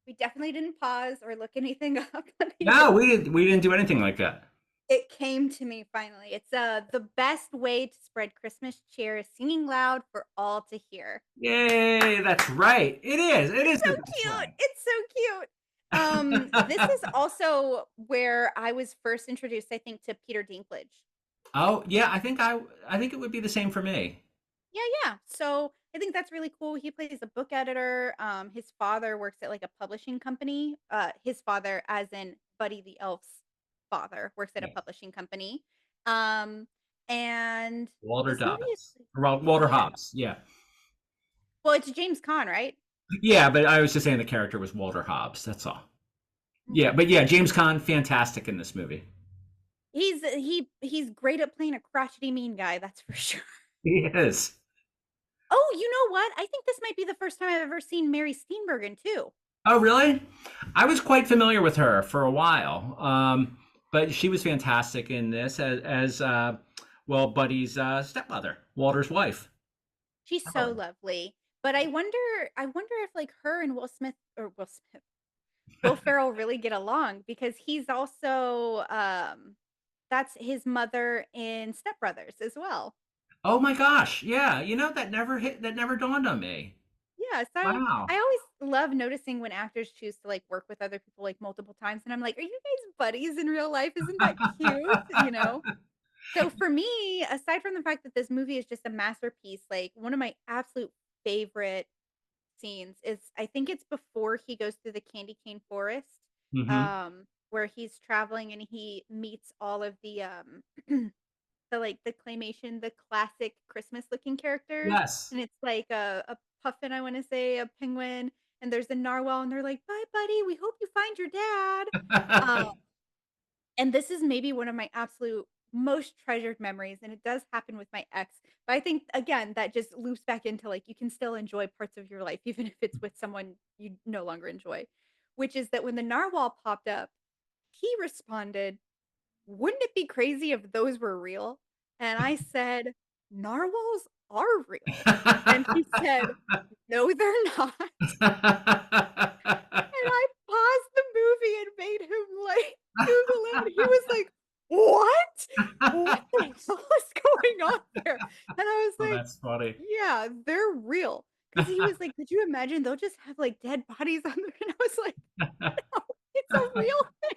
We definitely didn't pause or look anything up on No, either. we didn't do anything like that. It came to me finally. It's the best way to spread Christmas cheer is singing loud for all to hear. Yay, that's right. It is. It is So the best cute. way. It's so cute. This is also where I was first introduced, I think, to Peter Dinklage. Oh, yeah, I think it would be the same for me. Yeah, yeah. So I think that's really cool. He plays a book editor. His father works at like a publishing company. His father, as in Buddy the Elf's father, works at a Yeah. publishing company. Um, and Walter this movie is, Dobbs. Walter yeah. Hobbs. Yeah. Well, it's James Caan, right? Yeah, but I was just saying the character was Walter Hobbs. That's all. Yeah, Okay. but yeah, James Caan, fantastic in this movie. He's great at playing a crotchety mean guy. That's for sure. He is. Oh, you know what? I think this might be the first time I've ever seen Mary Steenburgen too. Oh, really? I was quite familiar with her for a while, but she was fantastic in this as well, Buddy's stepmother, Walter's wife. She's so lovely. But I wonder if like her and Will Ferrell really get along because he's also that's his mother in Step Brothers as well. Oh my gosh, yeah. That never dawned on me. Yeah, so I Wow. always love noticing when actors choose to like work with other people like multiple times and I'm like, "Are you guys buddies in real life? Isn't that cute?" You know? So for me, aside from the fact that this movie is just a masterpiece, like one of my absolute favorite scenes is I think it's before he goes through the candy cane forest, Hmm. where he's traveling and he meets all of the the like the claymation, the classic Christmas looking characters. Yes. And it's like a puffin, I want to say, a penguin, and there's a narwhal, and they're like, "Bye, buddy. We hope you find your dad." Um, and this is maybe one of my absolute most treasured memories, and it does happen with my ex. But I think again that just loops back into like you can still enjoy parts of your life even if it's with someone you no longer enjoy. Which is that when the narwhal popped up, he responded, "Wouldn't it be crazy if those were real?" And I said, "Narwhals are real." And he said, "No, they're not." And I paused the movie and made him, like, Google it, and he was like, "What? What the hell is going on there?" And I was Oh, like, that's funny. "Yeah, they're real." Because he was like, "Could you imagine? They'll just have, like, dead bodies on there." And I was like, "No, it's a real thing."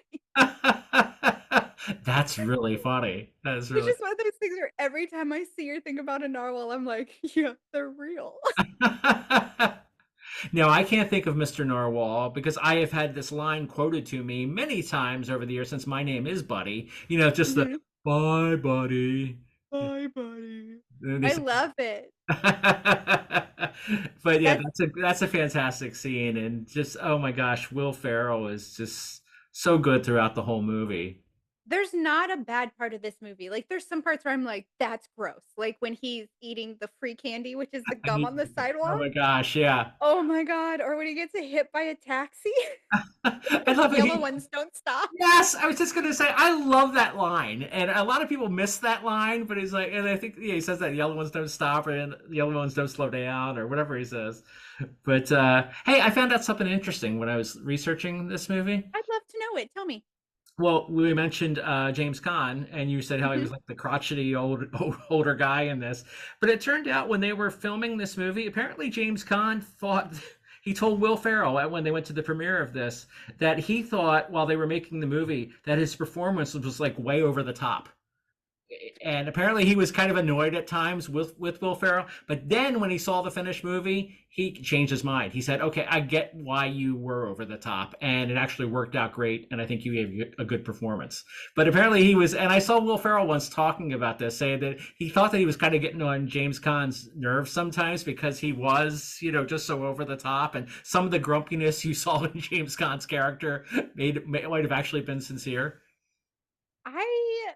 That's really funny. That's It's really. just one of those things where every time I see or think about a narwhal, I'm like, "Yeah, they're real." Now, I can't think of Mr. Narwhal because I have had this line quoted to me many times over the years since my name is Buddy. Just the Mhm. "Bye, Buddy." Bye, buddy. And they I say- love it. But yeah, That's that's a fantastic scene, and just oh my gosh, Will Ferrell is just so good throughout the whole movie. There's not a bad part of this movie, like, there's some parts where I'm like, "That's gross," like, when he's eating the free candy, which is the gum on the Oh sidewalk. my gosh, yeah. Oh my god, or when he gets hit by a taxi. I love it. Yellow ones don't stop. Yes, I was just gonna say I love that line, and a lot of people miss that line. But he's like, and I think yeah, he says that yellow ones don't stop, and the yellow ones don't slow down, or whatever he says. But hey, I found out something interesting when I was researching this movie. I'd love to know it, tell me. Well, we mentioned James Caan, and you said how he was Mhm. like the crotchety older guy in this. But it turned out when they were filming this movie, apparently James Caan thought he told Will Ferrell when they went to the premiere of this that he thought while they were making the movie that his performance was like way over the top, and apparently he was kind of annoyed at times with Will Ferrell. But then when he saw the finished movie, he changed his mind. He said, "Okay, I get why you were over the top, and it actually worked out great, and I think you gave a good performance." But apparently he was, and I saw Will Ferrell once talking about this, saying that he thought that he was kind of getting on James Caan's nerves sometimes because he was, just so over the top, and some of the grumpiness you saw in James Caan's character might have actually been sincere. I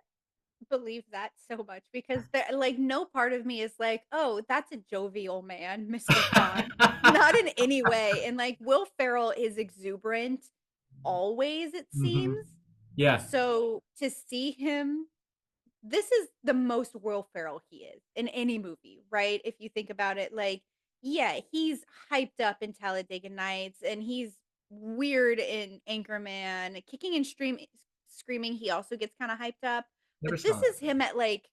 believe that so much because there like, no part of me is like, "Oh, that's a jovial man, Mr. Khan." Not in any way, and, like, Will Ferrell is exuberant always, it Hmm. seems. Yeah. So, to see him this is the most Will Ferrell he is in any movie, right? If you think about it, like, yeah, he's hyped up in Talladega Nights and he's weird in Anchorman, Kicking and Screaming, he also gets kind of hyped up. Never But this saw is him at like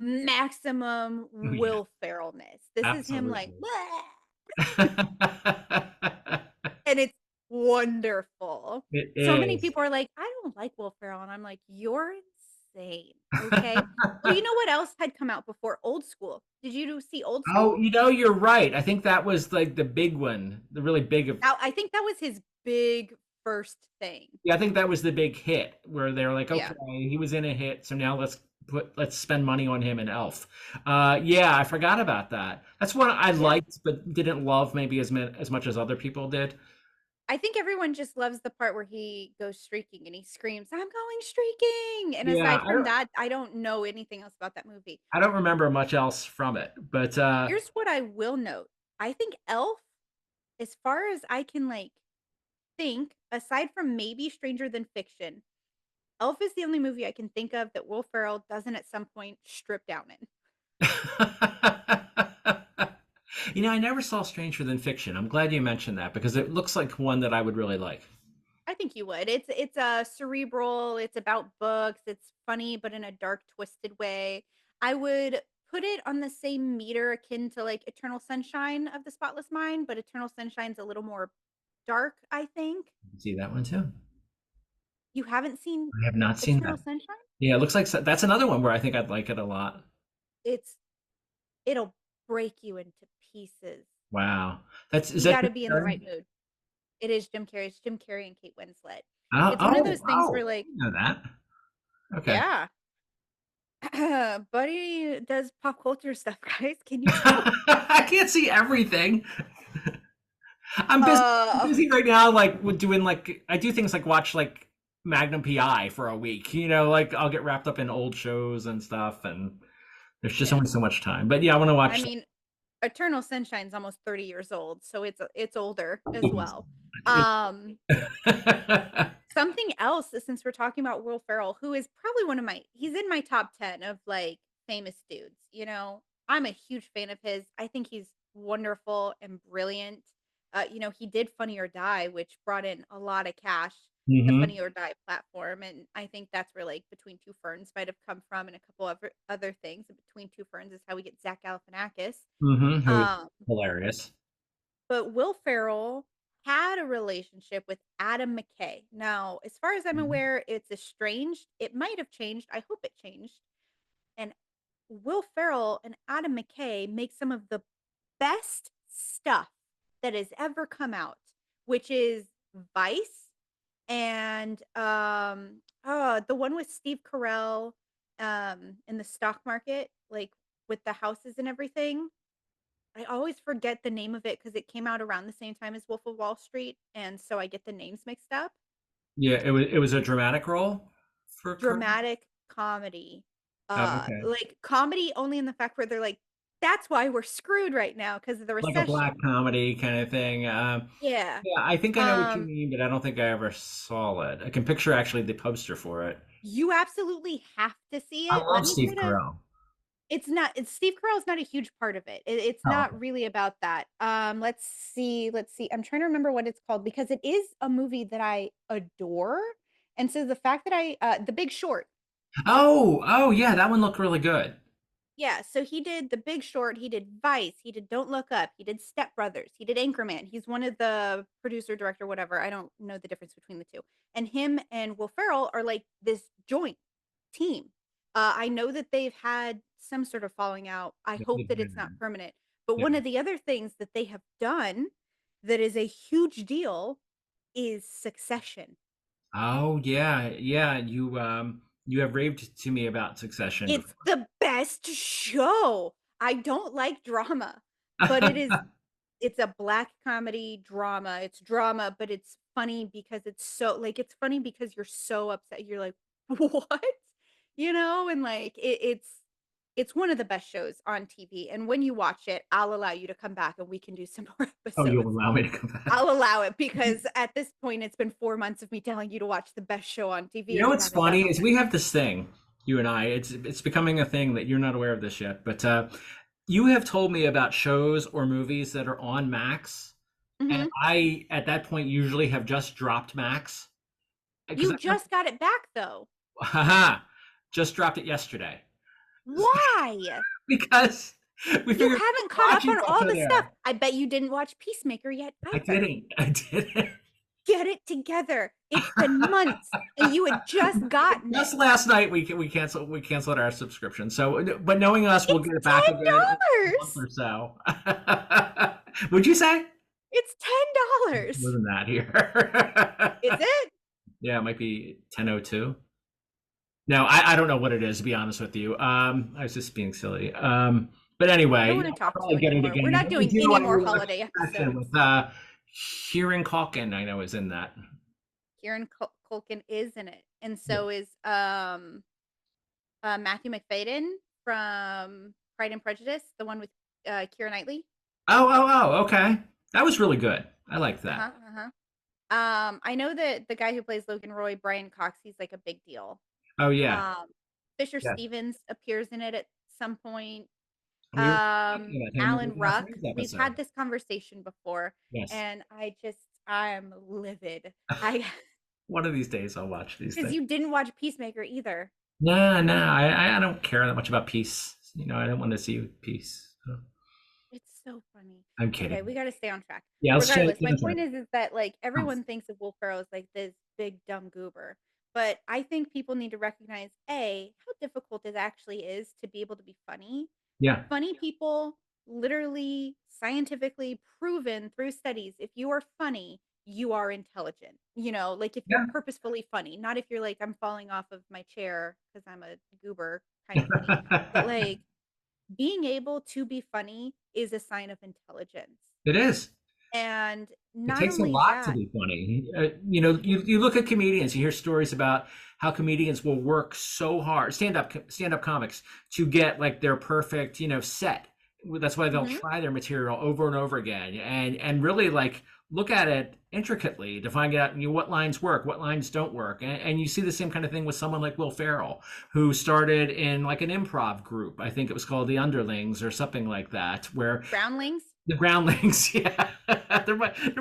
maximum that. Oh yeah, Will Ferrellness. This is him like, absolutely. and it's wonderful. It So many is. people are like, "I don't like Will Ferrell," and I'm like, "You're insane, okay?" Oh, you know what else had come out before? Old School. Did you see Old Oh, School? you're right. I think that was like the big one, the really big of. Now, I think that was his big first thing. Yeah, I think that was the big hit where they were like, okay, Yeah. he was in a hit, so now let's spend money on him in Elf. Yeah, I forgot about that. That's one I Yeah. liked but didn't love maybe as much as other people did. I think everyone just loves the part where he goes streaking and he screams, "I'm going streaking." And Yeah, aside from that, I don't know anything else about that movie. I don't remember much else from it, but Here's what I will note. I think Elf, as far as I can like think, aside from maybe Stranger Than Fiction, Elf is the only movie I can think of that Will Ferrell doesn't at some point strip down in. I never saw Stranger Than Fiction. I'm glad you mentioned that because it looks like one that I would really like. I think you would. It's a cerebral, it's about books, it's funny but in a dark twisted way. I would put it on the same meter akin to like Eternal Sunshine of the Spotless Mind, but Eternal Sunshine's a little more dark, I think. See that one too. You haven't seen I have not seen Eternal that. Sunshine? Yeah, it looks like that's another one where I think I'd like it a lot. It's it'll break you into pieces. Wow. Is You that gotta Jim be in the Carrey? right mood. It is Jim Carrey. It's Jim Carrey and Kate Winslet. Oh, It's one of oh, those things where oh. like, I know that. Okay. yeah, Buddy does pop culture stuff, guys. Can you tell? I can't see everything. I'm Uh, busy right now, like with doing like I do things like watch like Magnum PI for a week. Like I'll get wrapped up in old shows and stuff, and there's just yeah. only so much time. But yeah, I want to I watch. mean, Eternal Sunshine's almost 30 years old, so it's older as well. It- Um, Something else, since we're talking about Will Ferrell, who is probably he's in my top 10 of like famous dudes. I'm a huge fan of his. I think he's wonderful and brilliant. He did Funny or Die, which brought in a lot of cash, the Mhm. Funny or Die platform. And I think that's where like Between Two Ferns might have come from and a couple of other things. And Between Two Ferns is how we get Zach Galifianakis. Mhm. Who is Um, hilarious. but Will Ferrell had a relationship with Adam McKay. Now, as far as I'm Mhm. aware, it's estranged. It might have changed. I hope it changed. And Will Ferrell and Adam McKay make some of the best stuff that has ever come out, which is Vice and the one with Steve Carell in the stock market, like with the houses and everything. I always forget the name of it because it came out around the same time as Wolf of Wall Street, and so I get the names mixed up. Yeah, it was a dramatic role for Kurt. Dramatic comedy. Oh, okay. Like, comedy only in the fact where they're like, "That's why we're screwed right now because of the Like a black recession." comedy kind of thing. Yeah. Yeah, I think I know what you Um, mean, but I don't think I ever saw it. I can picture actually the poster for it. you absolutely have to see I it. Let love me Steve try to Carell. it's Steve Carell's not a huge part of it. It's Oh, not really about that. Let's see. I'm trying to remember what it's called because it is a movie that I adore, and so the fact that The Big Short. oh, yeah, that one looked really good. Yeah, so he did The Big Short, he did Vice, he did Don't Look Up, he did Step Brothers, he did Anchorman. He's one of the producer, director, whatever. I don't know the difference between the two. And him and Will Ferrell are like this joint team. I know that they've had some sort of falling out. I Yeah, hope that it's not permanent. But yeah. one of the other things that they have done that is a huge deal is Succession. Oh, yeah, yeah. You have raved to me about Succession It's before. the best show. I don't like drama, but it's a black comedy drama. It's drama, but it's funny because it's funny because you're so upset. You're like, "What?" And like it's one of the best shows on TV. And when you watch it, I'll allow you to come back and we can do some more Oh, you'll episodes. allow me to come back. I'll allow it because at this point it's been 4 months of me telling you to watch the best show on You TV know and you what's haven't done funny it is yet. we have this thing. You and I. It's becoming a thing that you're not aware of this yet, but you have told me about shows or movies that are on Max, and Mhm. I at that point usually have just dropped Max because You just got it back though. haha, just dropped it yesterday Why? because we You figured haven't caught up watching on stuff all are the stuff. there. I bet you didn't watch Peacemaker yet I either. didn't. I didn't. Get it together. It's been months and you had just gotten Just it. last night we canceled our subscription. So, but knowing us, we'll It's get it back again in a month $10. or so. Would you say It's more $10. than that here? Is it? Yeah, it might be 10:02. No, I don't know what it is to be honest with you. I was just being silly. But I don't anyway, want to I'll talk to you probably get it anymore. We're again. not But we doing do any want more to watch holiday a session episodes. with Kieran Culkin. I know is in that. Kieran Culkin is in it, and Yeah. so is Matthew McFadyen from Pride and Prejudice, the one with Keira Knightley. Oh. Okay, that was really good. I liked Uh that. huh. Uh huh. I know that the guy who plays Logan Roy, Brian Cox, he's like a big deal. Oh yeah. Um, Fisher Yes. Stevens appears in it at some point. We were talking about him Alan in last Ruck. week's We've episode. had this conversation before, Yes. and I'm livid. I One of these days I'll watch these because things. you didn't watch Peacemaker either. No, I don't care that much about peace. I don't want to see peace. So, It's so funny. I'm Okay, kidding. we gotta stay on track. Yeah, let's change. Regardless, my point is that like everyone thinks of Will Ferrell as like this big dumb goober, but I think people need to recognize a how difficult it actually is to be able to be funny. Yeah, Funny people, literally scientifically proven through studies, if you are funny, you are intelligent. Like if you're yeah. purposefully funny, not if you're like I'm falling off of my chair because I'm a goober kind of funny, but like being able to be funny is a sign of intelligence. It is. And It not takes a only lot to that, be funny. You look at comedians, you hear stories about how comedians will work so hard, stand up comics, to get like their perfect, set. That's why they'll mhm, try their material over and over again, and really like look at it intricately to find out what lines work, what lines don't work, and you see the same kind of thing with someone like Will Ferrell, who started in like an improv group. I think it was called the Underlings or something like that, where groundlings. the Groundlings, yeah.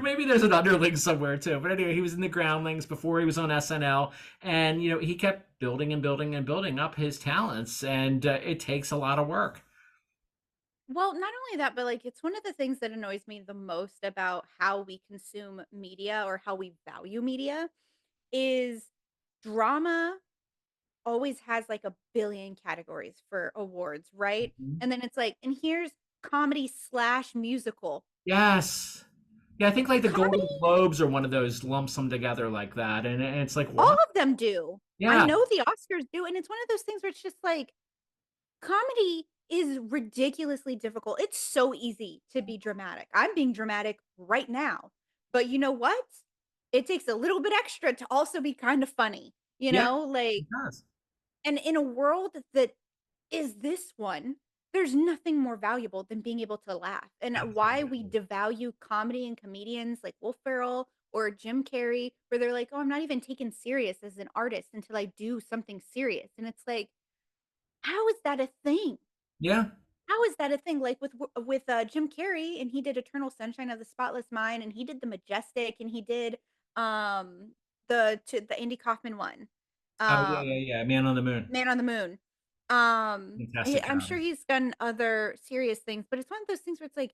Maybe there's an Underling somewhere too. But anyway, he was in the Groundlings before he was on SNL, and he kept building and building and building up his talents, and it takes a lot of work. Well, not only that, but like it's one of the things that annoys me the most about how we consume media or how we value media is drama always has like a billion categories for awards, right? Mhm. And then it's like, and here's comedy slash musical. Yes, yeah. I think like the Golden Comedy, Globes or one of those lumps them together like that, and it's like all what? of them do. I Yeah, know the Oscars do, and it's one of those things where it's just like comedy is ridiculously difficult. It's so easy to be dramatic. I'm being dramatic right now. But you know what? It takes a little bit extra to also be kind of funny, yeah, like it does. and in a world that is this one, there's nothing more valuable than being able to laugh. And why we Absolutely. devalue comedy and comedians like Will Ferrell or Jim Carrey, where they're like, "Oh, I'm not even taken serious as an artist until I do something serious." And it's like, how is that a thing? Yeah. How is that a thing? Like with Jim Carrey, and he did Eternal Sunshine of the Spotless Mind, and he did The Majestic, and he did um the Andy Kaufman one, Oh yeah, yeah, um yeah. Man on the Moon. Man on the Moon. Fantastic I'm sure job. he's done other serious things, but it's one of those things where it's like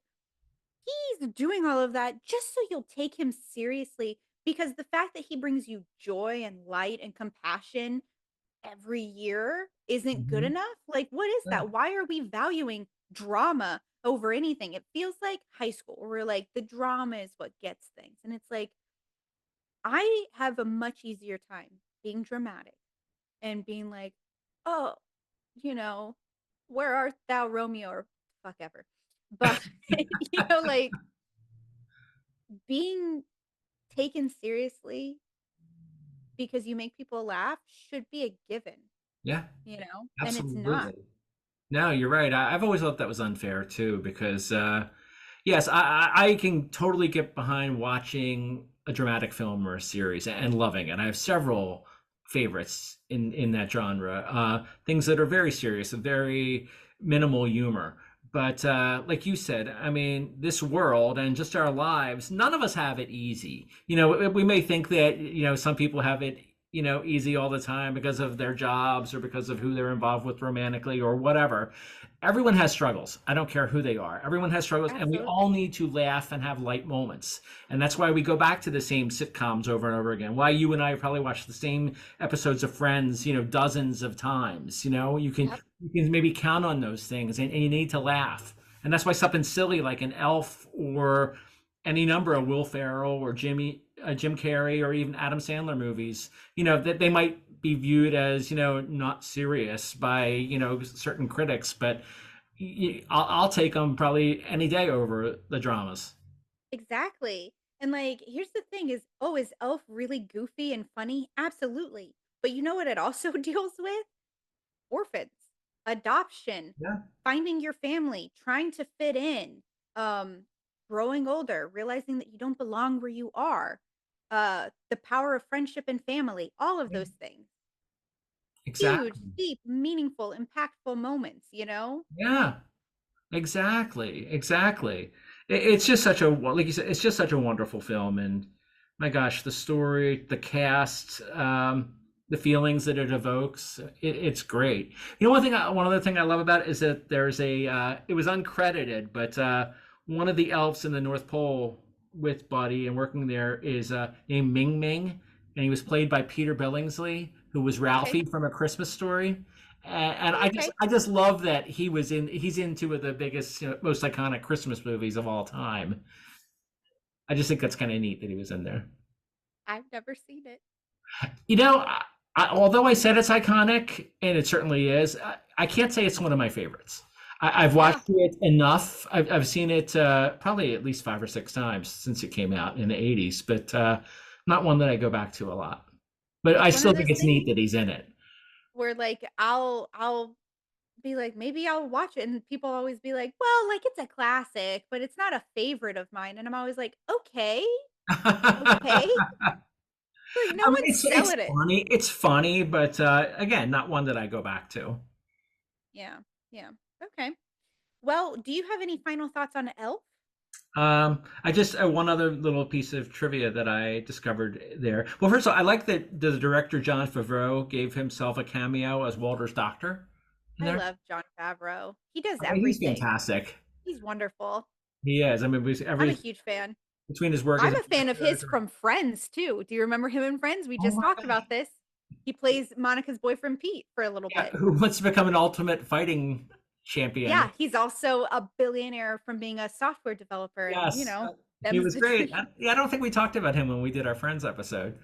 he's doing all of that just so you'll take him seriously because the fact that he brings you joy and light and compassion every year isn't good Mhm. enough? Like, what is Yeah. that? Why are we valuing drama over anything? It feels like high school where we're like, the drama is what gets things. And it's like, I have a much easier time being dramatic and being like, oh, you know, where art thou, Romeo, or fuck ever. But, like being taken seriously because you make people laugh should be a given, Yeah, and it's not. absolutely. No, you're right. I've always thought that was unfair too, because yes, I can totally get behind watching a dramatic film or a series and loving it. I have several favorites in that genre. Things that are very serious, very minimal humor. But like you said, I mean, this world and just our lives, none of us have it easy. We may think that, some people have it, easy all the time because of their jobs or because of who they're involved with romantically or whatever. Everyone has struggles. I don't care who they are. Everyone has struggles, and we all Absolutely. need to laugh and have light moments. And that's why we go back to the same sitcoms over and over again. Why you and I probably watch the same episodes of Friends, dozens of times. Yep. You can maybe count on those things, and you need to laugh. And that's why something silly like an Elf or any number of Will Ferrell or Jim Carrey or even Adam Sandler movies, that they might be viewed as, not serious by, certain critics, but I'll take them probably any day over the dramas. Exactly. And like, here's the thing is, oh, is Elf really goofy and funny? Absolutely. But you know what it also deals with? Orphans, adoption, Yeah. finding your family, trying to fit in, um, growing older, realizing that you don't belong where you are, the power of friendship and family, all of those things. Huge, Exactly. deep, meaningful, impactful moments, you know? Yeah. Exactly, exactly. It's just such a, like you said, it's just such a wonderful film, and my gosh, the story, the cast, the feelings that it evokes, it's great. One other thing I love about it is that there's it was uncredited, but one of the elves in the North Pole with Buddy and working there is named Ming Ming, and he was played by Peter Billingsley, who was Okay. Ralphie from A Christmas Story. And Oh, I okay. just love that he's in two of the biggest, most iconic Christmas movies of all time. I just think that's kind of neat that he was in there. I've never seen it. You know, although I said it's iconic, and it certainly is, I can't say it's one of my favorites. I've Yeah. watched it enough. I've seen it probably at least 5 or 6 times since it came out in the '80s, but not one that I go back to a lot. But I It's one still of think those it's things neat that he's in it. where like I'll be like, maybe I'll watch it. And people always be like, well, like it's a classic, but it's not a favorite of mine. And I'm always like, okay, okay. Like no I mean, one's it's selling it. funny. It's funny, but again, not one that I go back to. Yeah. Yeah. Okay. Well, do you have any final thoughts on Elf? I just one other little piece of trivia that I discovered there. Well, first of all, I like that the director John Favreau gave himself a cameo as Walter's doctor in I there. love John Favreau. He does I mean, he's everything. fantastic. He's wonderful. He is. I mean, I'm a every huge fan. between his work as I'm a a fan of his director. from Friends too. Do you remember him in Friends? We Oh just my talked God! about this. He plays Monica's boyfriend Pete for a little Yeah, bit. who wants to become an ultimate fighting Yeah, champion? he's also a billionaire from being a software developer and, Yes, he them's was the great. dream. Yeah, I don't think we talked about him when we did our Friends episode.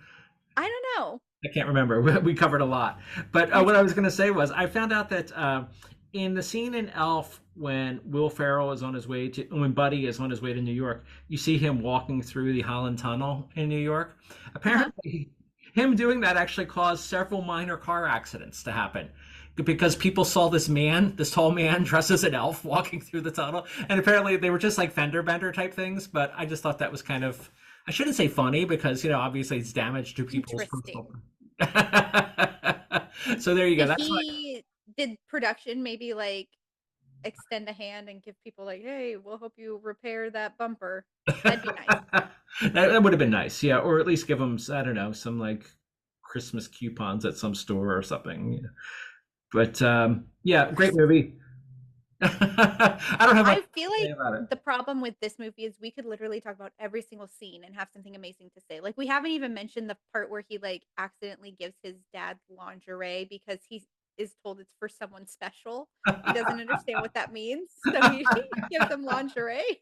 I don't know. I can't remember. We covered a lot. But We what I did. was going to say was I found out that in the scene in Elf when Will Ferrell is on his way to, when Buddy is on his way to New York, you see him walking through the Holland Tunnel in New York. Uh-huh. Apparently, him doing that actually caused several minor car accidents to happen because people saw this tall man dressed as an elf walking through the tunnel. And apparently they were just like fender bender type things. But I just thought that was kind of, I shouldn't say funny because, obviously it's damage to people's personal. Interesting. So there you go. Did That's what. he did production maybe like extend a hand and give people like, "Hey, we'll help you repair that bumper." That'd be nice. That would have been nice, yeah, or at least give them, I don't know, some like Christmas coupons at some store or something. Yeah. But yeah, great movie. I don't have much I to feel say like about it. the problem with this movie is we could literally talk about every single scene and have something amazing to say. Like we haven't even mentioned the part where he like accidentally gives his dad lingerie because he is told it's for someone special. He doesn't understand what that means. So he gives him lingerie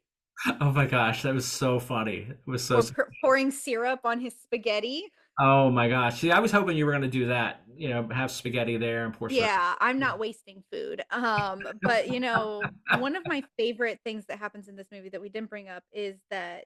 Oh my gosh, that was so funny. It was so. or pouring syrup on his spaghetti. Oh my gosh. See, I was hoping you were going to do that. Have spaghetti there and pour syrup. Yeah, I'm not wasting food. But one of my favorite things that happens in this movie that we didn't bring up is that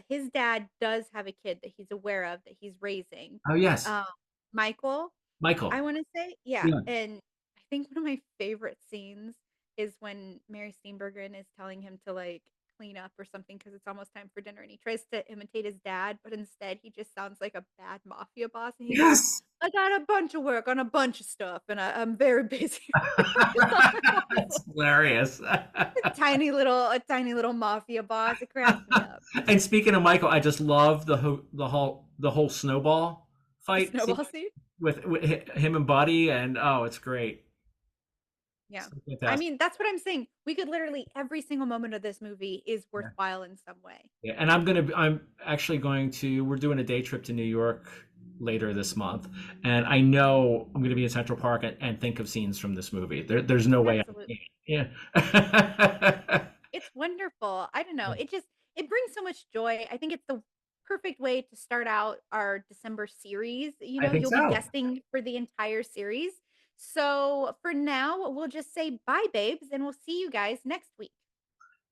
his dad does have a kid that he's aware of that he's raising. Oh yes, Um, Michael, I Michael. want to say, yeah. Yeah. And I think one of my favorite scenes is when Mary Steenburgen is telling him to like clean up or something because it's almost time for dinner, and he tries to imitate his dad, but instead he just sounds like a bad mafia boss, and he goes, Yes. "I got a bunch of work on a bunch of stuff, and I'm very busy." It's That's awful. hilarious. A tiny little mafia boss. It cracks me up. And speaking of Michael, I just love the whole snowball The fight scene snowball scene? with him and Buddy, and oh, it's great. Yeah. So I fantastic. mean, that's what I'm saying. We could literally every single moment of this movie is Yeah. worthwhile in some way. Yeah, and I'm actually going to. We're doing a day trip to New York later this month, and I know I'm going to be in Central Park and think of scenes from this movie. There's no way I Absolutely. can't. Yeah. It's wonderful. I don't know. Yeah, It brings so much joy. I think it's the perfect way to start out our December series. You I know, think you'll be so. guesting for the entire series. So for now, we'll just say bye, babes, and we'll see you guys next week.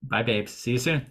Bye, babes. See you soon.